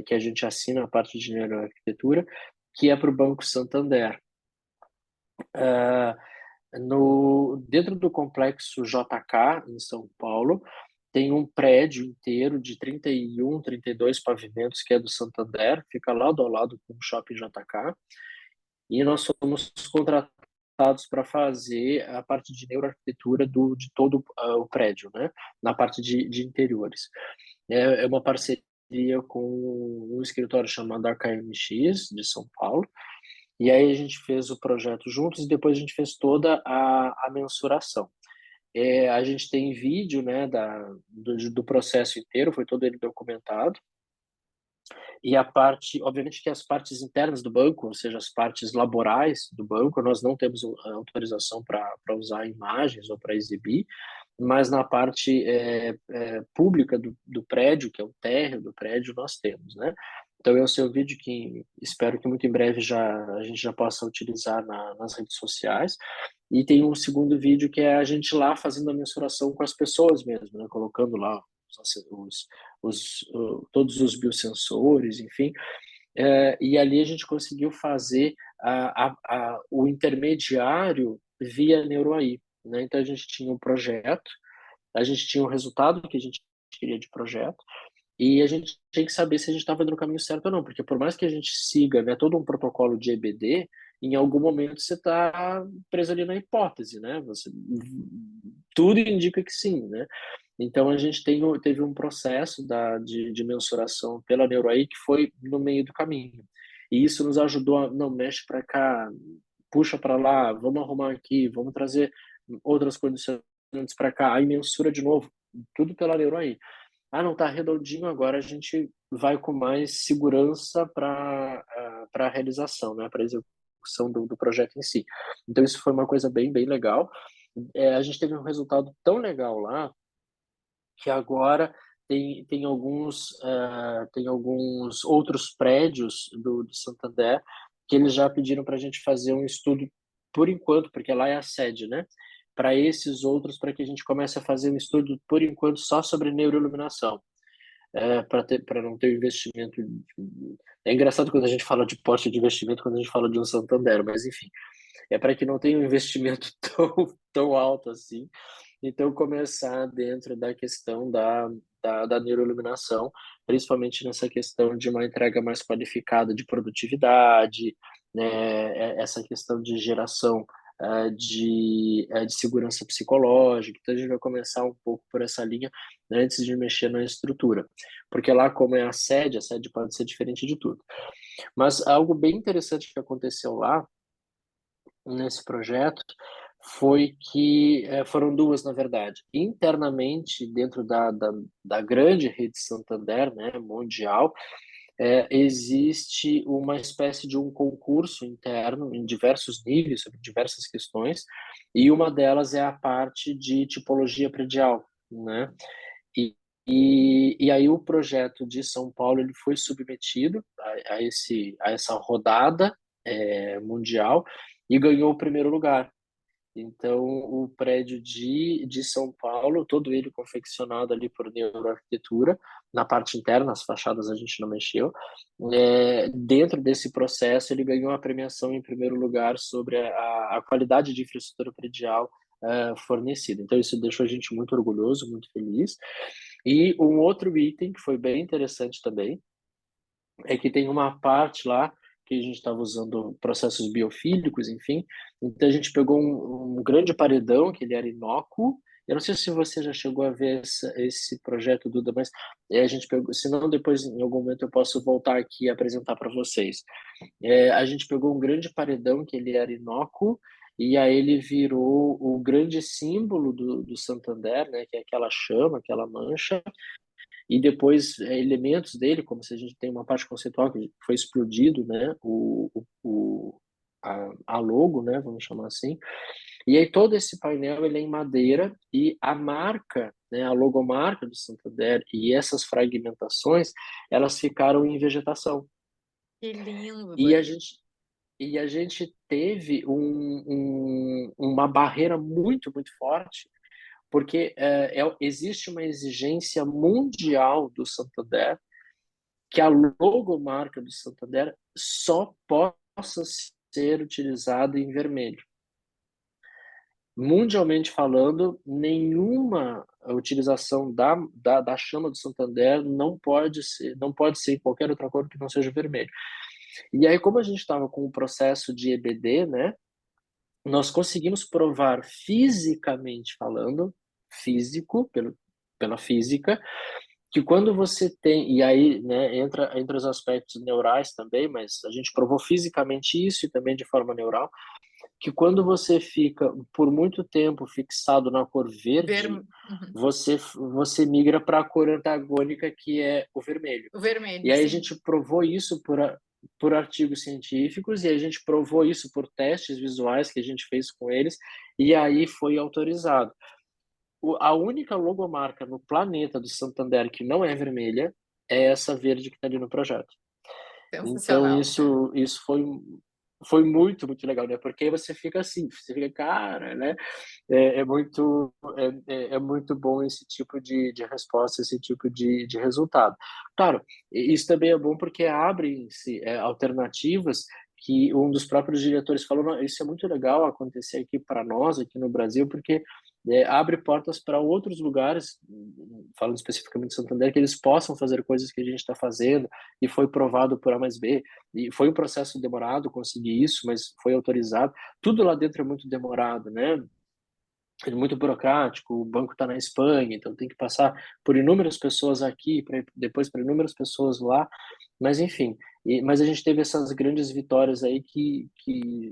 que a gente assina a parte de neuroarquitetura, que é para o Banco Santander. Dentro do complexo JK, em São Paulo, tem um prédio inteiro de 31, 32 pavimentos, que é do Santander, fica lado ao lado com o Shopping JK, e nós somos contratados para fazer a parte de neuroarquitetura de todo o prédio, né? Na parte de interiores. É uma parceria com um escritório chamado AKMX, de São Paulo, e aí a gente fez o projeto juntos e depois a gente fez toda a mensuração. A gente tem vídeo, né, do processo inteiro, foi todo ele documentado. E a parte, obviamente que as partes internas do banco, ou seja, as partes laborais do banco, nós não temos autorização para usar imagens ou para exibir, mas na parte pública do prédio, que é o térreo do prédio, nós temos, né? Então, esse é o vídeo que espero que muito em breve a gente já possa utilizar nas redes sociais. E tem um segundo vídeo que é a gente lá fazendo a mensuração com as pessoas mesmo, né? Colocando lá todos os biosensores, enfim. E ali a gente conseguiu fazer o intermediário via NeuroAI, né? Então, a gente tinha um projeto, a gente tinha um resultado que a gente queria de projeto, E a gente tem que saber se a gente estava indo no caminho certo ou não, porque por mais que a gente siga, né, todo um protocolo de EBD, em algum momento você está preso ali na hipótese, né? Tudo indica que sim, né? Então a gente teve um processo de mensuração pela NeuroAI que foi no meio do caminho. E isso nos ajudou a, não, mexe para cá, puxa para lá, vamos arrumar aqui, vamos trazer outras condicionantes para cá, aí mensura de novo, tudo pela NeuroAI. Ah, não está redondinho, agora a gente vai com mais segurança para a realização, né, para a execução do projeto em si. Então isso foi uma coisa bem legal. A gente teve um resultado tão legal lá que agora tem alguns outros prédios do Santander que eles já pediram para a gente fazer um estudo por enquanto, porque lá é a sede, né? Para esses outros, para que a gente comece a fazer um estudo por enquanto só sobre neuroiluminação, para não ter investimento. É engraçado quando a gente fala de porte de investimento, quando a gente fala de um Santander, mas enfim, é para que não tenha um investimento tão alto assim. Então, começar dentro da questão da neuroiluminação, principalmente nessa questão de uma entrega mais qualificada de produtividade, né, essa questão de geração de segurança psicológica. Então, a gente vai começar um pouco por essa linha, né, antes de mexer na estrutura. Porque lá, como é a sede pode ser diferente de tudo. Mas algo bem interessante que aconteceu lá, nesse projeto, foi que foram duas, na verdade. Internamente, dentro da grande rede Santander, né, mundial, existe uma espécie de um concurso interno em diversos níveis, sobre diversas questões, e uma delas é a parte de tipologia predial, né? E aí o projeto de São Paulo ele foi submetido a essa rodada mundial e ganhou o primeiro lugar. Então, o prédio de São Paulo, todo ele confeccionado ali por neuroarquitetura, na parte interna, as fachadas a gente não mexeu. Dentro desse processo, ele ganhou a premiação em primeiro lugar sobre a qualidade de infraestrutura predial fornecida. Então, isso deixou a gente muito orgulhoso, muito feliz. E um outro item que foi bem interessante também, é que tem uma parte lá que a gente estava usando processos biofílicos, enfim. Então a gente pegou um grande paredão, que ele era inócuo. Eu não sei se você já chegou a ver esse projeto, Duda, mas a gente pegou, se não, depois em algum momento eu posso voltar aqui e apresentar para vocês. A gente pegou um grande paredão, que ele era inócuo, e aí ele virou o grande símbolo do Santander, né, que é aquela chama, aquela mancha, e depois elementos dele, como se a gente tem uma parte conceitual que foi explodido, né, a logo, né, vamos chamar assim, e aí todo esse painel ele é em madeira e a marca, né, a logomarca do Santander e essas fragmentações, elas ficaram em vegetação. Que lindo, E a Guri. gente teve uma barreira muito forte porque existe uma exigência mundial do Santander que a logomarca do Santander só possa ser utilizada em vermelho. Mundialmente falando, nenhuma utilização da chama do Santander não pode ser em qualquer outra cor que não seja vermelho. E aí, como a gente estava com o processo de EBD, né, nós conseguimos provar fisicamente falando, pela física, que quando você tem, e aí, né, entra os aspectos neurais também, mas a gente provou fisicamente isso e também de forma neural, que quando você fica por muito tempo fixado na cor verde, Uhum. você migra para a cor antagônica, que é o vermelho. O vermelho, E aí a sim. gente provou isso por artigos científicos e a gente provou isso por testes visuais que a gente fez com eles e aí foi autorizado. A única logomarca no planeta do Santander que não é vermelha é essa verde que está ali no projeto. Então Sensacional. isso foi muito legal, né? Porque aí você fica assim, você fica, cara, né? É muito bom esse tipo de resposta, esse tipo de resultado. Claro, isso também é bom porque abrem-se alternativas que um dos próprios diretores falou, "Não, isso é muito legal acontecer aqui para nós, aqui no Brasil, porque abre portas para outros lugares, falando especificamente de Santander, que eles possam fazer coisas que a gente está fazendo, e foi provado por A mais B, e foi um processo demorado conseguir isso, mas foi autorizado. Tudo lá dentro é muito demorado, né? É muito burocrático, o banco está na Espanha, então tem que passar por inúmeras pessoas aqui, depois para inúmeras pessoas lá, mas enfim, mas a gente teve essas grandes vitórias aí que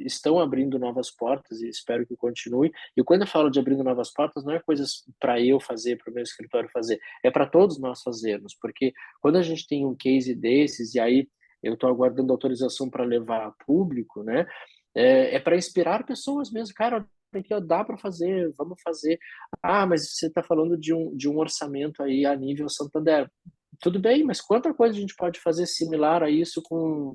estão abrindo novas portas e espero que continue. E quando eu falo de abrindo novas portas, não é coisas para eu fazer, para o meu escritório fazer, é para todos nós fazermos, porque quando a gente tem um case desses, e aí eu estou aguardando autorização para levar a público, né? É para inspirar pessoas mesmo, cara, aqui, ó, dá para fazer, vamos fazer. Ah, mas você está falando de um orçamento aí a nível Santander. Tudo bem, mas quanta coisa a gente pode fazer similar a isso com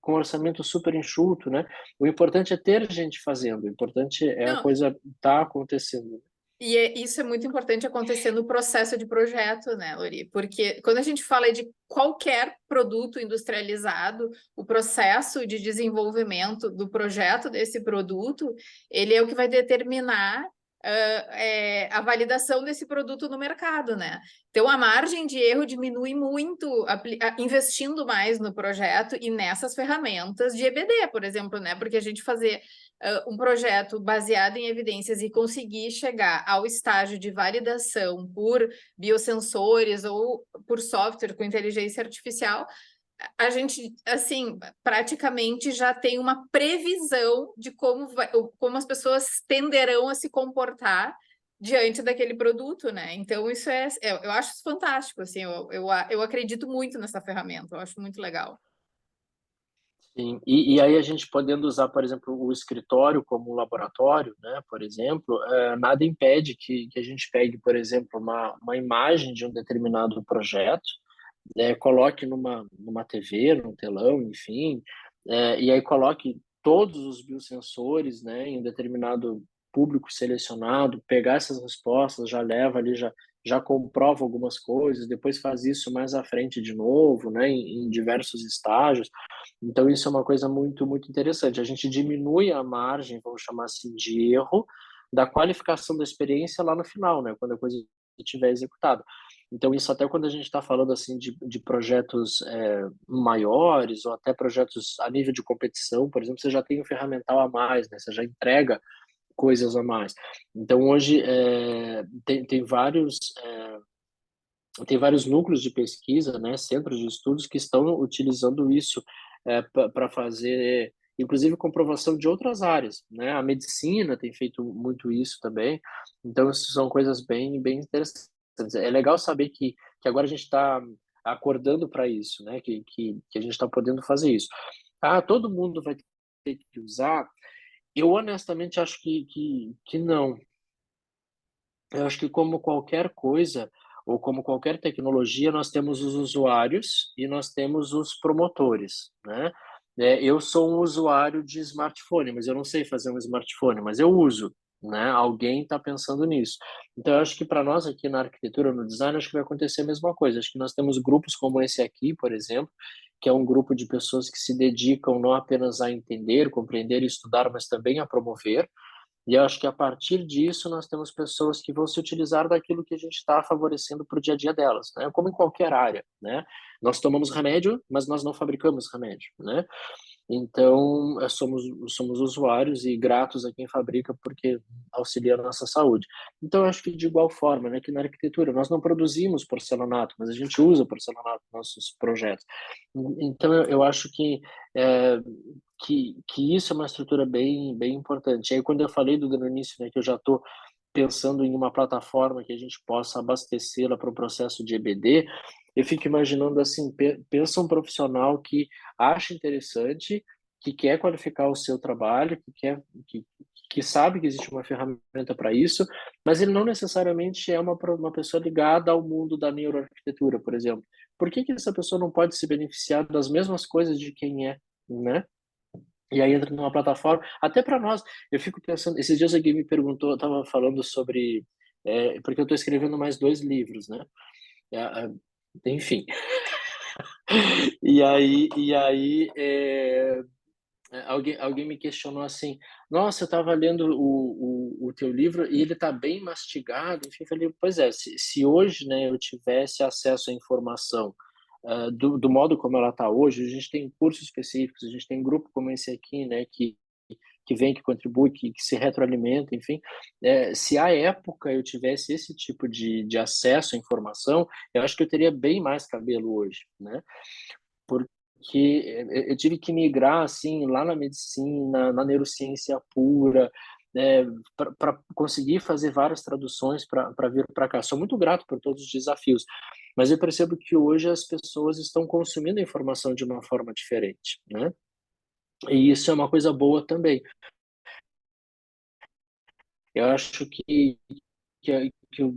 um orçamento super enxuto, né? O importante é ter gente fazendo, o importante é a Não, coisa estar tá acontecendo. e isso é muito importante acontecer no processo de projeto, né, Lori? Porque quando a gente fala de qualquer produto industrializado, o processo de desenvolvimento do projeto desse produto, ele é o que vai determinar a validação desse produto no mercado, né? Então, a margem de erro diminui muito investindo mais no projeto e nessas ferramentas de EBD, por exemplo, né? Porque a gente fazer um projeto baseado em evidências e conseguir chegar ao estágio de validação por biosensores ou por software com inteligência artificial, a gente, assim, praticamente já tem uma previsão de como as pessoas tenderão a se comportar diante daquele produto, né? Então, eu acho isso fantástico, assim, eu acredito muito nessa ferramenta, eu acho muito legal. Sim, e aí a gente podendo usar, por exemplo, o escritório como um laboratório, né, por exemplo, nada impede que a gente pegue, por exemplo, uma imagem de um determinado projeto, coloque numa TV, num telão, enfim, e aí coloque todos os biosensores, né, em um determinado público selecionado, pegar essas respostas, já leva ali, já comprova algumas coisas, depois faz isso mais à frente de novo, né, em diversos estágios. Então isso é uma coisa muito, muito interessante. A gente diminui a margem, vamos chamar assim, de erro da qualificação da experiência lá no final, né, quando a coisa estiver executada. Então, isso até quando a gente está falando assim de projetos maiores ou até projetos a nível de competição, por exemplo, você já tem um ferramental a mais, né? Você já entrega coisas a mais. Então, hoje tem vários núcleos de pesquisa, né? Centros de estudos que estão utilizando isso para fazer, inclusive, comprovação de outras áreas, né? A medicina tem feito muito isso também. Então, isso são coisas bem, bem interessantes. É legal saber que agora a gente está acordando para isso, né? Que a gente está podendo fazer isso. Ah, todo mundo vai ter que usar? Eu honestamente acho que não. Eu acho que como qualquer coisa ou como qualquer tecnologia, nós temos os usuários e nós temos os promotores, né? Eu sou um usuário de smartphone, mas eu não sei fazer um smartphone, mas eu uso, né? Alguém está pensando nisso. Então, eu acho que para nós aqui na arquitetura, no design, acho que vai acontecer a mesma coisa. Acho que nós temos grupos como esse aqui, por exemplo, que é um grupo de pessoas que se dedicam não apenas a entender, compreender e estudar, mas também a promover. E eu acho que a partir disso nós temos pessoas que vão se utilizar daquilo que a gente está favorecendo para o dia a dia delas, né? Como em qualquer área, né? Nós tomamos remédio, mas nós não fabricamos remédio, né? Então, somos usuários e gratos a quem fabrica porque auxilia a nossa saúde. Então, eu acho que de igual forma, né, que na arquitetura, nós não produzimos porcelanato, mas a gente usa porcelanato nos nossos projetos. Então, eu acho é, que isso é uma estrutura bem, bem importante. E aí, quando eu falei no início, né, que eu já estou pensando em uma plataforma que a gente possa abastecê-la para o processo de EBD, eu fico imaginando assim, pensa um profissional que acha interessante, que quer qualificar o seu trabalho, que sabe que existe uma ferramenta para isso, mas ele não necessariamente é uma pessoa ligada ao mundo da neuroarquitetura, por exemplo. Por que essa pessoa não pode se beneficiar das mesmas coisas de quem é, né? E aí entra numa plataforma, até para nós, eu fico pensando, esses dias alguém me perguntou, eu estava falando sobre, porque eu estou escrevendo mais 2 livros, né? É, enfim. E aí alguém me questionou assim: "Nossa, eu estava lendo o teu livro e ele está bem mastigado", enfim, eu falei: "Pois é, se hoje, né, eu tivesse acesso à informação, do modo como ela está hoje, a gente tem cursos específicos, a gente tem grupo como esse aqui, né, que vem, que contribui, que se retroalimenta, enfim, se à época eu tivesse esse tipo de acesso à informação, eu acho que eu teria bem mais cabelo hoje, né, porque eu tive que migrar, assim, lá na medicina, na neurociência pura, né, para conseguir fazer várias traduções para vir para cá. Sou muito grato por todos os desafios, mas eu percebo que hoje as pessoas estão consumindo a informação de uma forma diferente, né, e isso é uma coisa boa também. Eu acho que o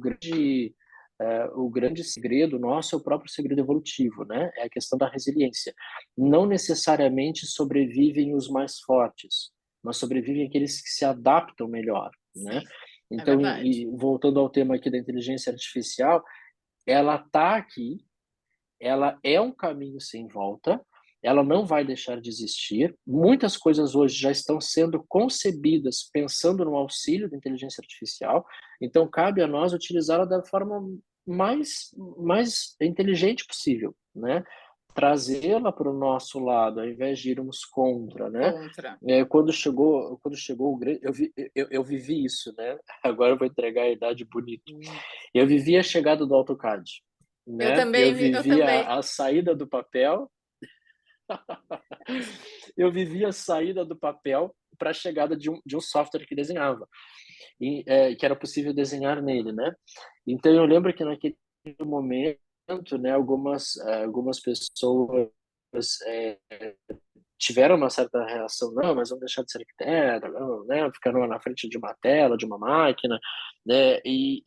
grande segredo nosso é o próprio segredo evolutivo, né, é a questão da resiliência. Não necessariamente sobrevivem os mais fortes, mas sobrevivem aqueles que se adaptam melhor, né. Sim, é Então, verdade. voltando ao tema aqui da inteligência artificial, ela está aqui, ela é um caminho sem volta, ela não vai deixar de existir. Muitas coisas hoje já estão sendo concebidas pensando no auxílio da inteligência artificial, então cabe a nós utilizá-la da forma mais inteligente possível, né. Trazê-la para o nosso lado, ao invés de irmos contra, né. Contra. Quando chegou o gran eu vivi isso, né, agora eu vou entregar a idade bonito. Hum. Eu vivi a chegada do AutoCAD, Eu né, eu também, eu vivi também. a saída do papel, eu vivi a saída do papel para a chegada de um software que desenhava, que era possível desenhar nele, né. Então eu lembro que naquele momento, né, algumas pessoas, eh, tiveram uma certa reação: "Não, mas vamos deixar de ser arquiteto, não, né, ficar na frente de uma tela, de uma máquina", né, e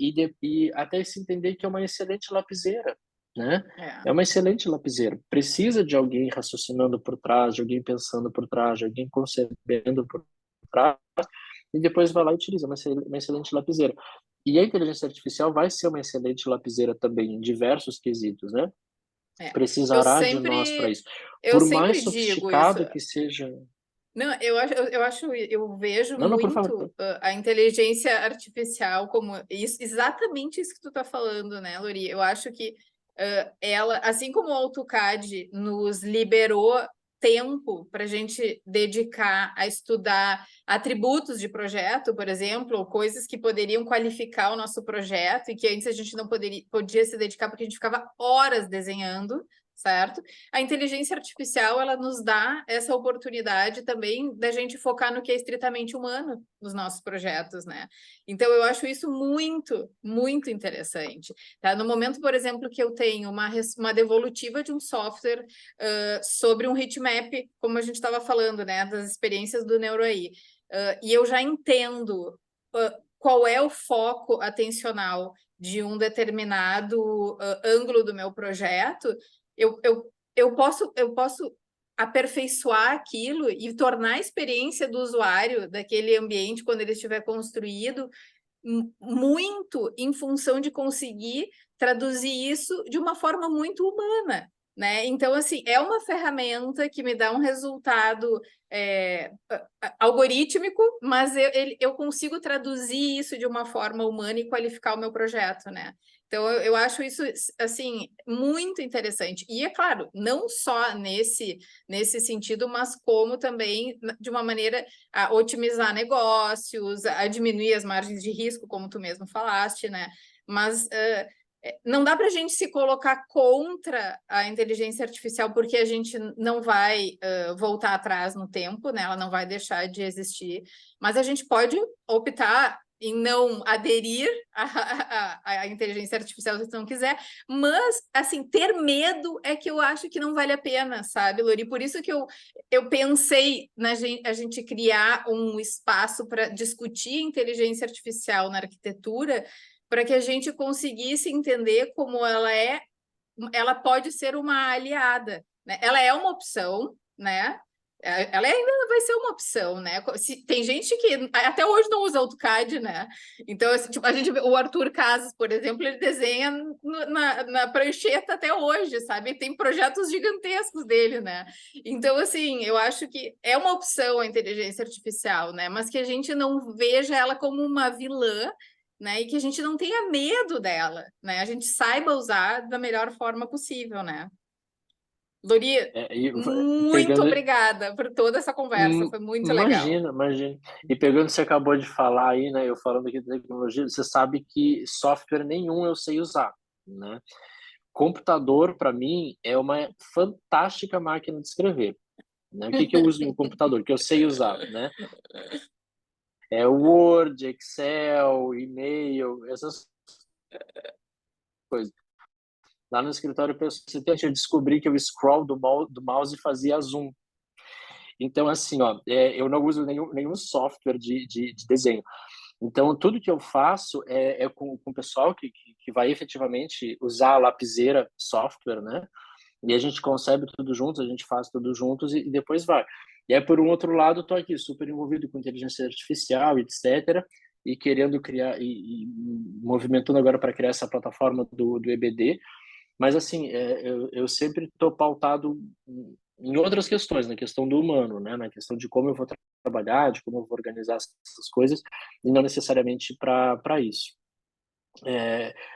até se entender que é uma excelente lapiseira, né, É. é uma excelente lapiseira. Precisa de alguém raciocinando por trás, de alguém pensando por trás, de alguém concebendo por trás, e depois vai lá e utiliza, uma excelente lapiseira. E a inteligência artificial vai ser uma excelente lapiseira também em diversos quesitos, né, É. Eu precisará de nós para sempre isso. eu Por mais sempre digo isso. sofisticado que seja. Não, eu vejo Não, não, por favor. muito, a inteligência artificial como isso, exatamente isso que tu tá falando, né, Lori? Eu acho que, ela, assim como o AutoCAD nos liberou tempo para a gente dedicar a estudar atributos de projeto, por exemplo, ou coisas que poderiam qualificar o nosso projeto e que antes a gente não podia se dedicar porque a gente ficava horas desenhando, certo? A inteligência artificial, ela nos dá essa oportunidade também da gente focar no que é estritamente humano nos nossos projetos, né? Então, eu acho isso muito, muito interessante, tá? No momento, por exemplo, que eu tenho uma devolutiva de um software sobre um heatmap, como a gente estava falando, né? Das experiências do NeuroAI, e eu já entendo qual é o foco atencional de um determinado ângulo do meu projeto, eu posso aperfeiçoar aquilo e tornar a experiência do usuário daquele ambiente, quando ele estiver construído, muito em função de conseguir traduzir isso de uma forma muito humana, né? Então, assim, é uma ferramenta que me dá um resultado algorítmico, mas eu consigo traduzir isso de uma forma humana e qualificar o meu projeto, né? Então, eu acho isso, assim, muito interessante. E, é claro, não só nesse sentido, mas como também de uma maneira a otimizar negócios, a diminuir as margens de risco, como tu mesmo falaste, né? Mas não dá para a gente se colocar contra a inteligência artificial, porque a gente não vai voltar atrás no tempo, né? Ela não vai deixar de existir, mas a gente pode optar em não aderir à inteligência artificial se não quiser, mas, assim, ter medo é que eu acho que não vale a pena, sabe, Lori? Por isso que eu pensei a gente criar um espaço para discutir inteligência artificial na arquitetura, para que a gente conseguisse entender como ela pode ser uma aliada, né? Ela é uma opção, né? ela ainda vai ser uma opção, né? Tem gente que até hoje não usa AutoCAD, né? Então, assim, tipo, a gente, o Arthur Casas, por exemplo, ele desenha na prancheta até hoje, sabe? Tem projetos gigantescos dele, né? Então, assim, eu acho que é uma opção a inteligência artificial, né? Mas que a gente não veja ela como uma vilã, né? E que a gente não tenha medo dela, né? A gente saiba usar da melhor forma possível, né? Lori, muito Pegando, obrigada por toda essa conversa, foi muito legal. imagina, imagina. E pegando, você acabou de falar aí, né? Eu falando aqui de tecnologia, você sabe que software nenhum eu sei usar, né? Computador, para mim, é uma fantástica máquina de escrever, né? O que que eu uso no computador, que eu sei usar, né? É Word, Excel, e-mail, essas coisas. Lá no escritório, eu descobri que o scroll do mouse fazia zoom. Então, assim, ó, eu não uso nenhum software de desenho. Então, tudo que eu faço é com o pessoal que vai efetivamente usar a lapiseira software, né? E a gente concebe tudo juntos, a gente faz tudo juntos e depois vai. E aí, por um outro lado, estou aqui super envolvido com inteligência artificial, etc., e querendo criar, e movimentando agora para criar essa plataforma do EBD. Mas, assim, eu sempre estou pautado em outras questões, na questão do humano, né? Na questão de como eu vou trabalhar, de como eu vou organizar essas coisas, e não necessariamente para isso.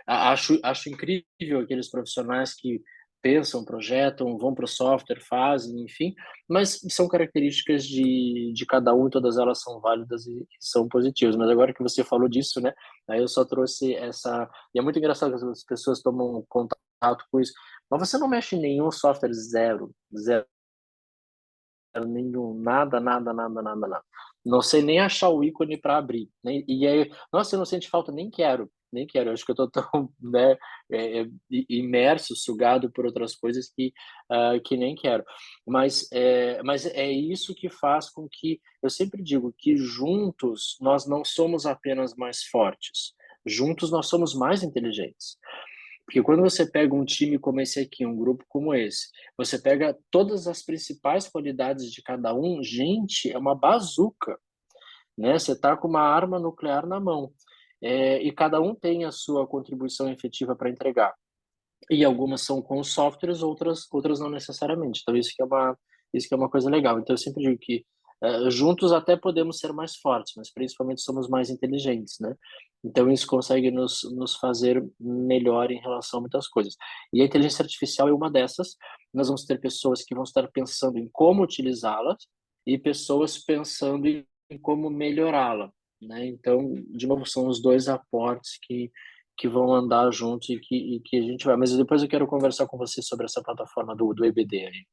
Acho incrível aqueles profissionais que pensam, projetam, vão para o software, fazem, enfim, mas são características de cada um e todas elas são válidas e são positivas. Mas agora que você falou disso, né, aí eu só trouxe essa... E é muito engraçado que as pessoas tomam contato com isso. Mas você não mexe em nenhum software zero, zero nenhum, nada, nada, nada, nada, nada. Não sei nem achar o ícone para abrir. E aí, nossa, eu não sente falta, nem quero, nem quero. Eu acho que eu tô tão, né, imerso, sugado por outras coisas que nem quero. Mas é isso que faz com que, eu sempre digo que juntos nós não somos apenas mais fortes, juntos nós somos mais inteligentes. Porque quando você pega um time como esse aqui, um grupo como esse, você pega todas as principais qualidades de cada um, gente, é uma bazuca, né? Você está com uma arma nuclear na mão. E cada um tem a sua contribuição efetiva para entregar. E algumas são com os softwares, outras não necessariamente. Então, isso que é uma coisa legal. Então, eu sempre digo que juntos até podemos ser mais fortes, mas principalmente somos mais inteligentes, né? Então, isso consegue nos fazer melhor em relação a muitas coisas. E a inteligência artificial é uma dessas. Nós vamos ter pessoas que vão estar pensando em como utilizá-la e pessoas pensando em como melhorá-la, né? Então, de novo, são os dois aportes que vão andar juntos e que a gente vai. Mas depois eu quero conversar com você sobre essa plataforma do EBD aí.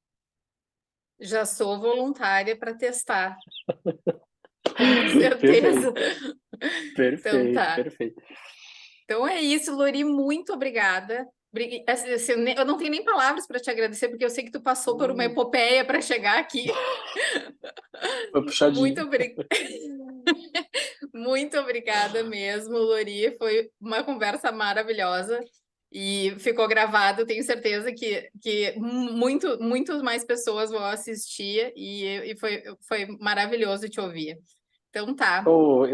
Já sou voluntária para testar, com certeza. Perfeito, Então perfeito, tá. perfeito. Então é isso, Lori, muito obrigada. Assim, eu não tenho nem palavras para te agradecer, porque eu sei que tu passou por uma epopeia para chegar aqui. Foi Muito puxadinho. obrigada. Muito obrigada mesmo, Lori. Foi uma conversa maravilhosa e ficou gravado. Tenho certeza que muito mais pessoas vão assistir e foi maravilhoso te ouvir. Então tá. Oh,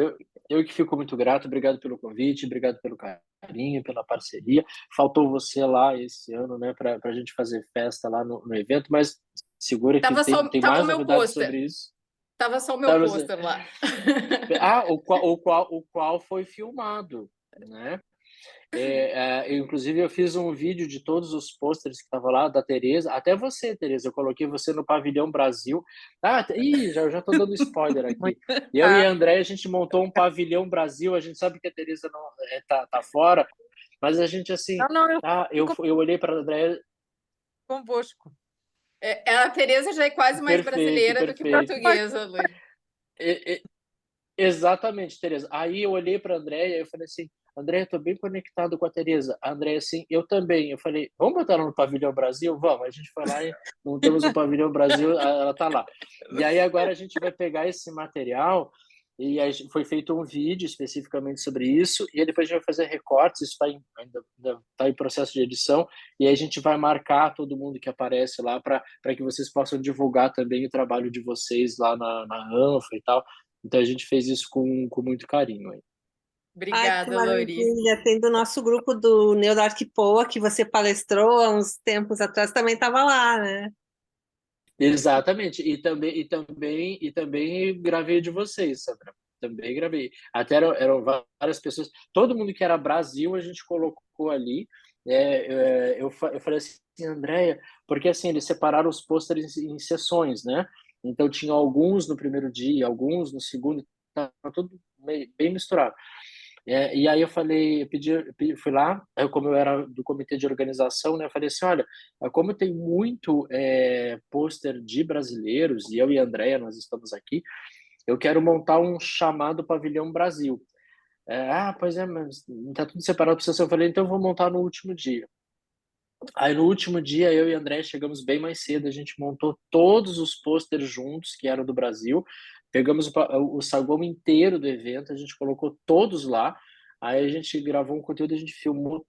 eu que fico muito grato, obrigado pelo convite, obrigado pelo carinho, pela parceria. Faltou você lá esse ano, né, para a gente fazer festa lá no evento, mas segura que tem Tava o mais meu novidades pôster. sobre isso. Tava só o meu Tá, pôster lá. o qual foi filmado, né? Inclusive, eu fiz um vídeo de todos os pôsteres que estavam lá, da Tereza, até você, Tereza, eu coloquei você no Pavilhão Brasil. Já tô dando spoiler aqui. Eu e Tá, a André, a gente montou um Pavilhão Brasil, a gente sabe que a Tereza não tá fora, mas a gente, assim, não, não, eu fico eu olhei para a André, convosco. A Tereza já é quase mais perfeito, brasileira do que perfeito. Mas portuguesa, Luri. Exatamente, Tereza. Aí eu olhei para a Andréia e eu falei assim, Andréia, eu tô bem conectado com a Tereza. A Andréia, assim, eu também. Eu falei, vamos botar ela no Pavilhão Brasil? Vamos. A gente foi lá e montamos o Pavilhão Brasil, ela tá lá. E aí agora a gente vai pegar esse material e aí foi feito um vídeo especificamente sobre isso, e aí depois a gente vai fazer recortes, isso ainda está em processo de edição, e aí a gente vai marcar todo mundo que aparece lá para que vocês possam divulgar também o trabalho de vocês lá na ANFA e tal. Então a gente fez isso com muito carinho aí. Ai, que Obrigada, Lori. maravilha. Tem do nosso grupo do NeuroArquiPoa, que você palestrou há uns tempos atrás, também estava lá, né? Exatamente, e também gravei de vocês, Sandra. Também gravei. Até eram várias pessoas, todo mundo que era Brasil a gente colocou ali. Eu falei assim, Andréia, porque assim eles separaram os pôsteres em sessões, né? Então tinha alguns no primeiro dia, alguns no segundo, tá tudo bem misturado. E aí eu falei, fui lá, como eu era do comitê de organização, né, eu falei assim, olha, como tem muito pôster de brasileiros, e eu e a Andréia, nós estamos aqui, eu quero montar um chamado Pavilhão Brasil. Pois é, mas tá tudo separado para você. Eu falei, então eu vou montar no último dia. Aí no último dia, eu e a André chegamos bem mais cedo, a gente montou todos os pôsteres juntos, que eram do Brasil, pegamos o saguão inteiro do evento, a gente colocou todos lá, aí a gente gravou um conteúdo, a gente filmou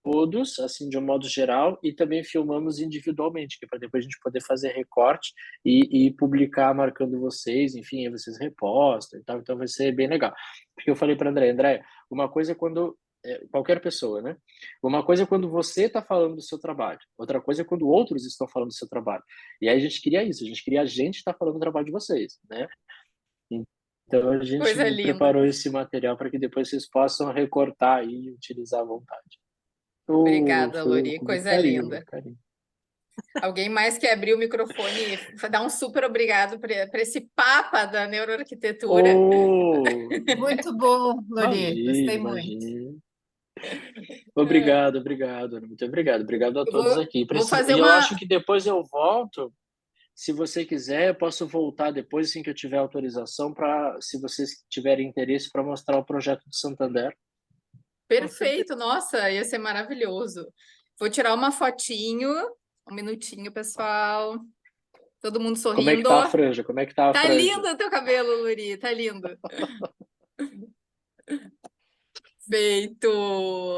todos, assim, de um modo geral, e também filmamos individualmente, que é para depois a gente poder fazer recorte e publicar marcando vocês, enfim, aí vocês repostam e tal, então vai ser bem legal. Porque eu falei para André, uma coisa é quando qualquer pessoa, né? Uma coisa é quando você está falando do seu trabalho, outra coisa é quando outros estão falando do seu trabalho. E aí a gente queria isso, a gente estar falando do trabalho de vocês, né? Então a gente Coisa linda. preparou esse material para que depois vocês possam recortar e utilizar à vontade. Obrigada, Foi Lori. com muito Coisa carinho, linda. muito carinho. Alguém mais quer abrir o microfone e dar um super obrigado para esse papa da neuroarquitetura? Muito bom, Lori. Gostei muito. Imagina. Obrigado, muito obrigado. Obrigado a todos aqui. Vou fazer E eu uma... acho que depois eu volto. Se você quiser, eu posso voltar depois, assim que eu tiver autorização, para, se vocês tiverem interesse, para mostrar o projeto do Santander. Perfeito, nossa, ia ser maravilhoso. Vou tirar uma fotinho, um minutinho, pessoal. Todo mundo sorrindo. Como é que tá a franja? Como é que tá a Tá franja? lindo o teu cabelo, Luri, tá lindo. Feito.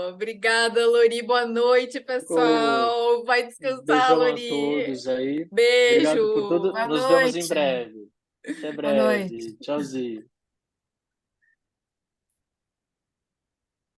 Obrigada, Lori. Boa noite, pessoal. Vai descansar, Beijão Lori. a todos aí. Beijo. Obrigado por tudo. Boa Nos vemos em noite. breve. Até Boa noite. breve. Tchauzinho.